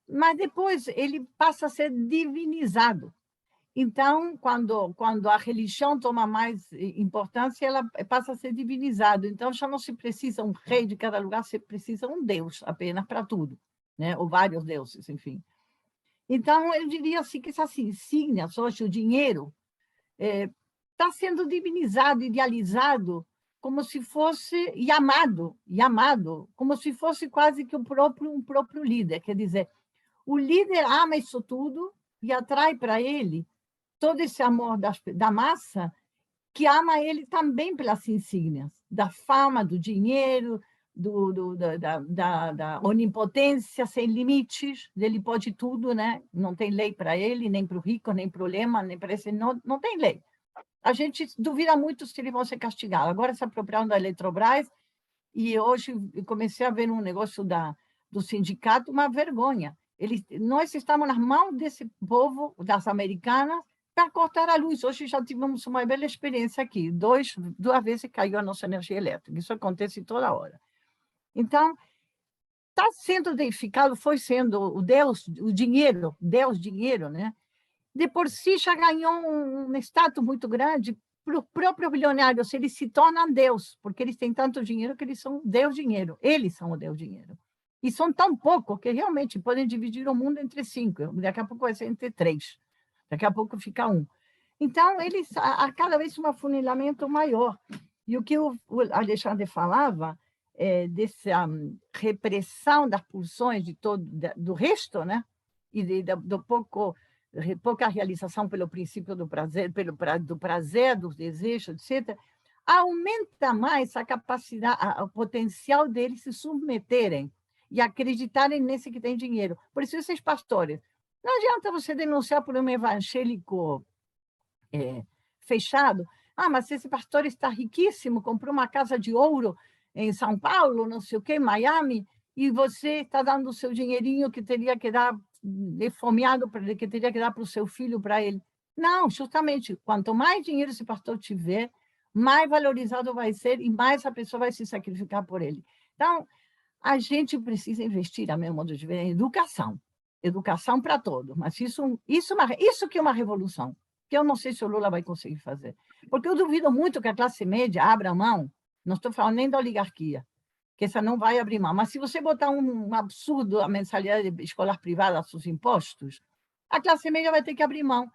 Mas depois ele passa a ser divinizado. Então, quando a religião toma mais importância, ela passa a ser divinizada. Então, já não se precisa um rei de cada lugar, se precisa um deus apenas para tudo, né? Ou vários deuses, enfim. Então, eu diria assim que essas insígnias, hoje o dinheiro, está sendo divinizado, idealizado, como se fosse e amado, como se fosse quase que um próprio líder. Quer dizer, o líder ama isso tudo e atrai para ele todo esse amor da massa que ama ele também pelas insígnias, da fama, do dinheiro, da onipotência sem limites, ele pode tudo, né? Não tem lei para ele, nem para o rico, nem para o lema, nem para esse, não tem lei. A gente duvida muito se eles vão ser castigados. Agora se apropriaram da Eletrobras e hoje eu comecei a ver um negócio do sindicato, uma vergonha. Nós estamos nas mãos desse povo, das americanas, para cortar a luz. Hoje já tivemos uma bela experiência aqui. Duas vezes caiu a nossa energia elétrica. Isso acontece toda hora. Então, está sendo deificado, foi sendo o Deus, o dinheiro, Deus dinheiro, né? De por si já ganhou um status muito grande para o próprio bilionário. Eles se tornam Deus, porque eles têm tanto dinheiro que eles são Deus dinheiro. Eles são o Deus dinheiro. E são tão poucos que realmente podem dividir o mundo entre 5. Daqui a pouco vai ser entre 3. Daqui a pouco fica 1. Então, eles há cada vez um afunilamento maior. E o que o Alexandre falava dessa repressão das pulsões do resto, né? E do pouca realização pelo princípio do prazer, do prazer, dos desejos, etc., aumenta mais a capacidade, o potencial deles se submeterem e acreditarem nesse que tem dinheiro. Por isso, esses pastores, não adianta você denunciar por um evangélico fechado. Mas esse pastor está riquíssimo, comprou uma casa de ouro em São Paulo, não sei o quê, em Miami, e você está dando o seu dinheirinho que teria que dar defomeado, que teria que dar para o seu filho, para ele. Não, justamente, quanto mais dinheiro esse pastor tiver, mais valorizado vai ser e mais a pessoa vai se sacrificar por ele. Então, a gente precisa investir, a meu modo de ver, em educação. Educação para todos. Mas isso que é uma revolução, que eu não sei se o Lula vai conseguir fazer. Porque eu duvido muito que a classe média abra mão, não estou falando nem da oligarquia, que essa não vai abrir mão. Mas se você botar um absurdo a mensalidade escolar privada aos seus impostos, a classe média vai ter que abrir mão.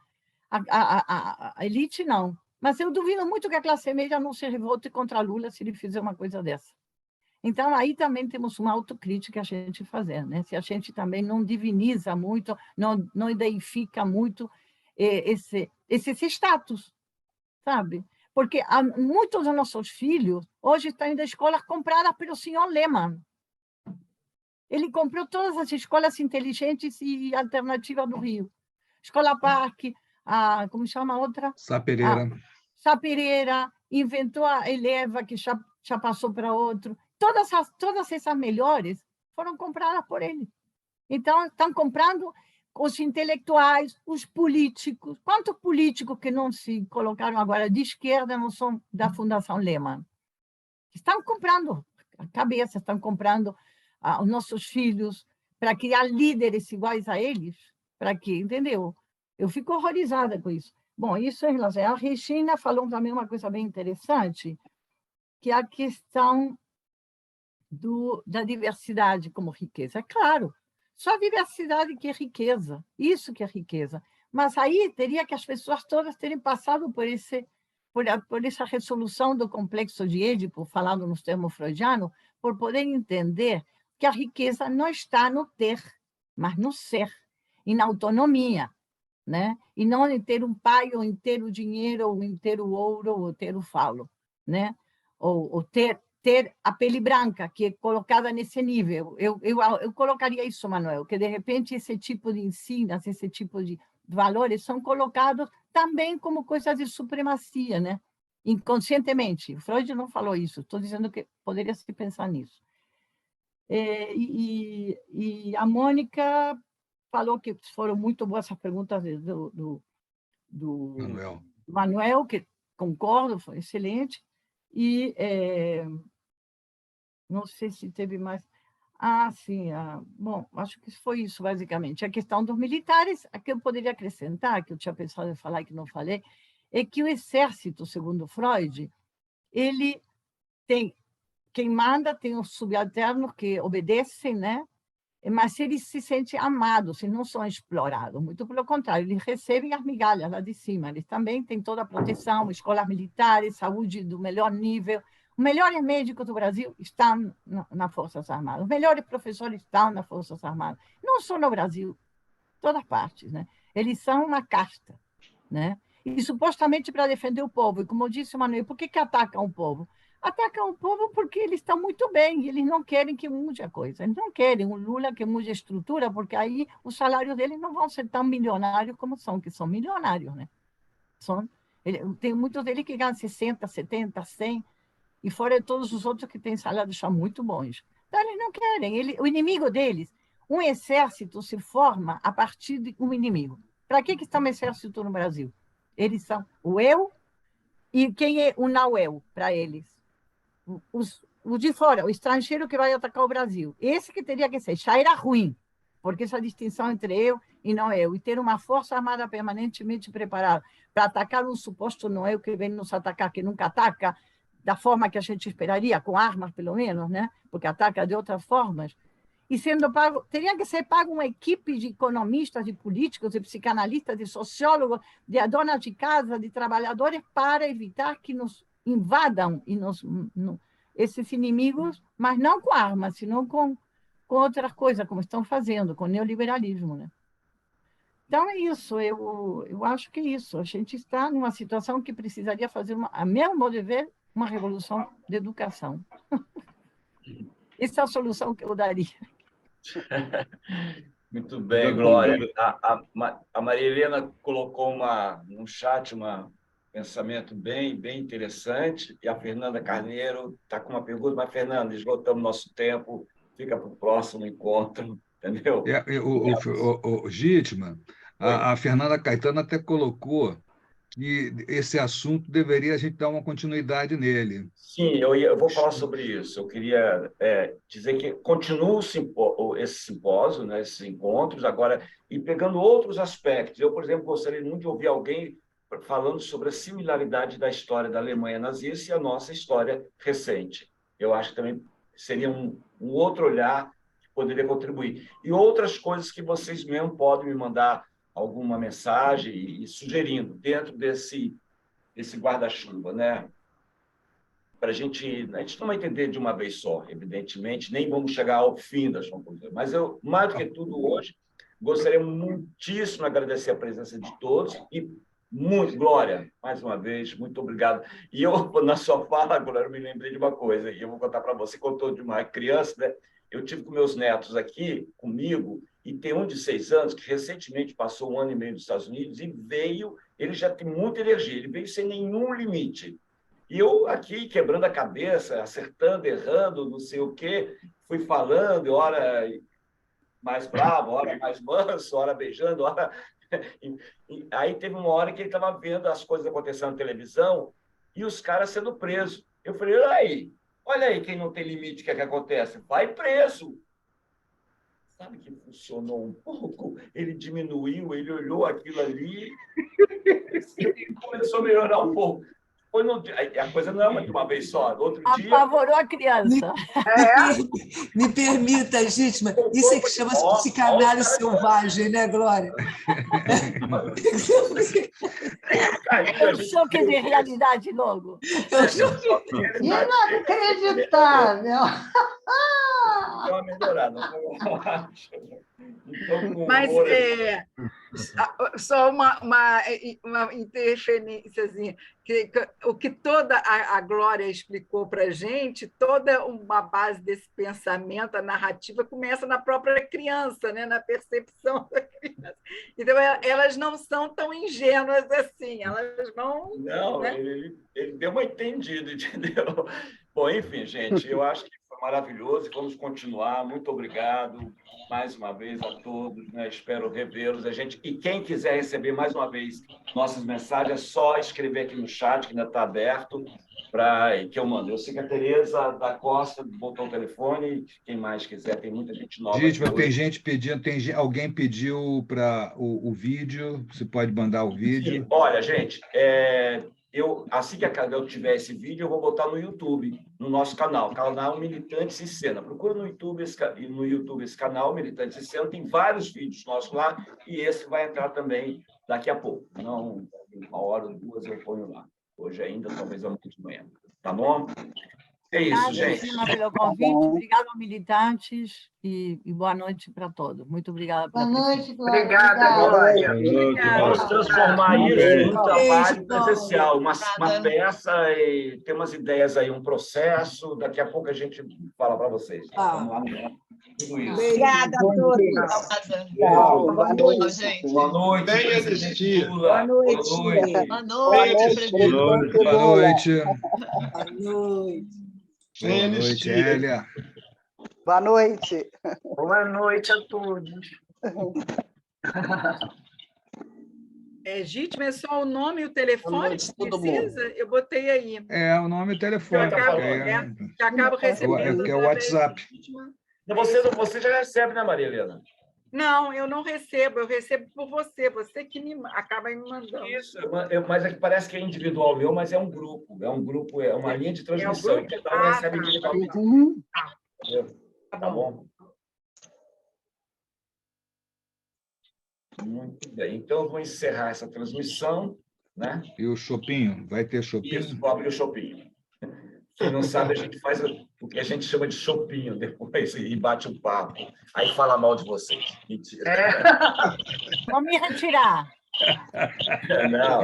A elite, não. Mas eu duvido muito que a classe média não se revolte contra Lula se ele fizer uma coisa dessa. Então, aí também temos uma autocrítica a gente fazer, né? Se a gente também não diviniza muito, não identifica muito esse status, sabe? Porque muitos dos nossos filhos hoje estão indo a escolas compradas pelo senhor Lehmann. Ele comprou todas as escolas inteligentes e alternativas do Rio. Escola Parque, como chama a outra? Sapereira. Sapereira, inventou a Eleva, que já passou para outro. Todas essas melhores foram compradas por ele. Então, estão comprando os intelectuais, os políticos. Quantos políticos que não se colocaram agora de esquerda não são da Fundação Lehmann? Estão comprando a cabeça, estão comprando os nossos filhos para criar líderes iguais a eles. Para quê? Entendeu? Eu fico horrorizada com isso. Bom, isso em relação. A Regina falou também uma coisa bem interessante, que é a questão da diversidade como riqueza. É claro, só a diversidade que é riqueza, isso que é riqueza. Mas aí teria que as pessoas todas terem passado por essa resolução do complexo de Édipo, falando nos termos freudianos, por poder entender que a riqueza não está no ter, mas no ser. em autonomia, né? E não em ter um pai, ou em ter o dinheiro, ou em ter o ouro, ou ter o falo, né? Ou ter a pele branca, que é colocada nesse nível. Eu colocaria isso, Manuel, que, de repente, esse tipo de ensinas, esse tipo de valores são colocados também como coisas de supremacia, né? Inconscientemente. Freud não falou isso, estou dizendo que poderia se pensar nisso. E a Mônica falou que foram muito boas as perguntas do Manuel, que concordo, foi excelente. E não sei se teve mais... sim. Bom, acho que foi isso, basicamente. A questão dos militares, a que eu poderia acrescentar, que eu tinha pensado em falar e que não falei, é que o exército, segundo Freud, ele tem... Quem manda tem os subalternos que obedecem, né? Mas eles se sentem amados e não são explorados. Muito pelo contrário, eles recebem as migalhas lá de cima. Eles também têm toda a proteção, escolas militares, saúde do melhor nível. Os melhores médicos do Brasil estão nas Forças Armadas. Os melhores professores estão nas Forças Armadas. Não só no Brasil, todas partes, né? Eles são uma casta, né? E supostamente para defender o povo. E como disse o Manuel, por que atacam o povo? Atacam o povo porque eles estão muito bem, e eles não querem que mude a coisa. Eles não querem o Lula que mude a estrutura, porque aí os salários deles não vão ser tão milionários como são, que são milionários, né? Tem muitos deles que ganham 60, 70, 100, e fora todos os outros que têm salários já muito bons. Então, eles não querem. O inimigo deles, um exército se forma a partir de um inimigo. Para que está um exército no Brasil? Eles são o eu e quem é o não eu para eles? O de fora, o estrangeiro que vai atacar o Brasil. Esse que teria que ser. Já era ruim, porque essa distinção entre eu e não eu, e ter uma força armada permanentemente preparada para atacar um suposto não eu que vem nos atacar, que nunca ataca da forma que a gente esperaria, com armas pelo menos, né? Porque ataca de outras formas. E sendo pago, teria que ser pago uma equipe de economistas, de políticos, de psicanalistas, de sociólogos, de donas de casa, de trabalhadores, para evitar que nos invadam esses inimigos, mas não com armas, senão com outras coisas, como estão fazendo, com o neoliberalismo, né? Então, é isso. Eu acho que é isso. A gente está numa situação que precisaria fazer, a meu modo de ver, uma revolução de educação. Essa é a solução que eu daria. Muito bem, Glória. A Maria Helena colocou no chat um pensamento bem interessante, e a Fernanda Carneiro está com uma pergunta, mas, Fernanda, esgotamos nosso tempo, fica para o próximo encontro, entendeu? O Gitman, a Fernanda Caetano até colocou que esse assunto deveria a gente dar uma continuidade nele. Sim, eu vou falar sobre isso. Eu queria dizer que continua esse simpósio, né, esses encontros, agora, e pegando outros aspectos. Eu, por exemplo, gostaria muito de ouvir alguém falando sobre a similaridade da história da Alemanha nazista e a nossa história recente. Eu acho que também seria um outro olhar que poderia contribuir. E outras coisas que vocês mesmo podem me mandar alguma mensagem e sugerindo dentro desse guarda-chuva, né? A gente não vai entender de uma vez só, evidentemente, nem vamos chegar ao fim das conclusões, mas eu, mais do que tudo hoje, gostaria muitíssimo de agradecer a presença de todos e muito, Glória, mais uma vez, muito obrigado. E eu, na sua fala, Glória, eu me lembrei de uma coisa, e eu vou contar para você, contou de uma criança, né? Eu tive com meus netos aqui, comigo, e tem um de 6 anos que recentemente passou 1 ano e meio nos Estados Unidos e veio, ele já tem muita energia, ele veio sem nenhum limite. E eu aqui, quebrando a cabeça, acertando, errando, não sei o quê, fui falando, hora mais bravo, hora mais manso, hora beijando, hora... Aí teve uma hora que ele estava vendo as coisas acontecendo na televisão e os caras sendo presos. Eu falei, olha aí quem não tem limite, o que é que acontece? Vai preso. Sabe que funcionou um pouco? Ele diminuiu, ele olhou aquilo ali e começou a melhorar um pouco. A coisa não é de uma vez só. Outro dia... Apavorou a criança. Me permita, Gitman, isso é que chama-se psicanálise selvagem, né, Glória? É um choque de realidade logo. Inacreditável! Deu uma melhorada. Então, Mas só uma interferênciazinha, que o que toda a Glória explicou para a gente, toda uma base desse pensamento, a narrativa, começa na própria criança, né? Na percepção da criança. Então, elas não são tão ingênuas assim, elas vão... Não, né? ele deu uma entendida, entendeu? Bom, enfim, gente, eu acho que foi maravilhoso e vamos continuar. Muito obrigado mais uma vez a todos, né? Espero revê-los. E quem quiser receber mais uma vez nossas mensagens, é só escrever aqui no chat, que ainda está aberto, que eu mando. Eu sei que a Tereza da Costa botou o telefone, quem mais quiser, tem muita gente nova. Gente, mas tem gente pedindo, alguém pediu para o vídeo, você pode mandar o vídeo. Sim. Olha, gente, assim que eu tiver esse vídeo, eu vou botar no YouTube, no nosso canal Militantes em Cena. Procura no YouTube esse canal, Militantes em Cena, tem vários vídeos nossos lá, e esse vai entrar também daqui a pouco. Não, uma hora ou duas eu ponho lá. Hoje ainda, talvez amanhã de manhã. Tá bom? É isso, Obrigada, gente. Gina, pelo convite. Obrigada, militantes, e boa noite para todos. Muito obrigada pela Boa noite, Glória. Obrigada, Glória. Vamos transformar isso num trabalho Beijo, presencial, uma peça, e tem umas ideias aí, um processo. Daqui a pouco a gente fala para vocês. Vamos lá, tudo isso. Obrigada a todos. Boa noite, gente. Boa noite. Bem anistia. Boa noite. Boa noite. Boa noite. Boa noite. Sem anistia. Hélia. Boa noite. Boa noite a todos. Gítimo, é só o nome e o telefone noite, que todo precisa? Eu botei aí. O nome e o telefone. Que acabo recebendo. É o WhatsApp. Você já recebe, né, Maria Helena? Não, eu não recebo, eu recebo por você que acaba me mandando. Isso, mas é que parece que é individual meu, mas é um grupo, é uma linha de transmissão, e cada um recebe individualmente. Tá bom. Muito bem, então eu vou encerrar essa transmissão, né? E o chopinho? Vai ter chopinho? Isso, vou abrir o chopinho. Quem não sabe, a gente faz o que a gente chama de chopinho depois e bate um papo. Aí fala mal de vocês. Mentira. Vou me retirar. Não.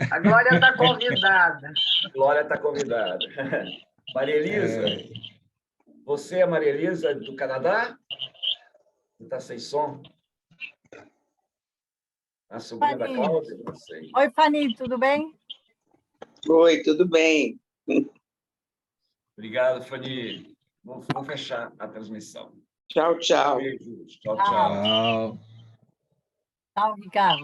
A Glória está convidada. Glória está convidada. Maria Elisa, você é Maria Elisa do Canadá? Você está sem som? A sobrinha da Cláudia? Não sei. Oi, Fanny, tudo bem? Oi, tudo bem? Obrigado, Fanny. Vou fechar a transmissão. Tchau, tchau. Beijos. Tchau. Tchau, Ricardo.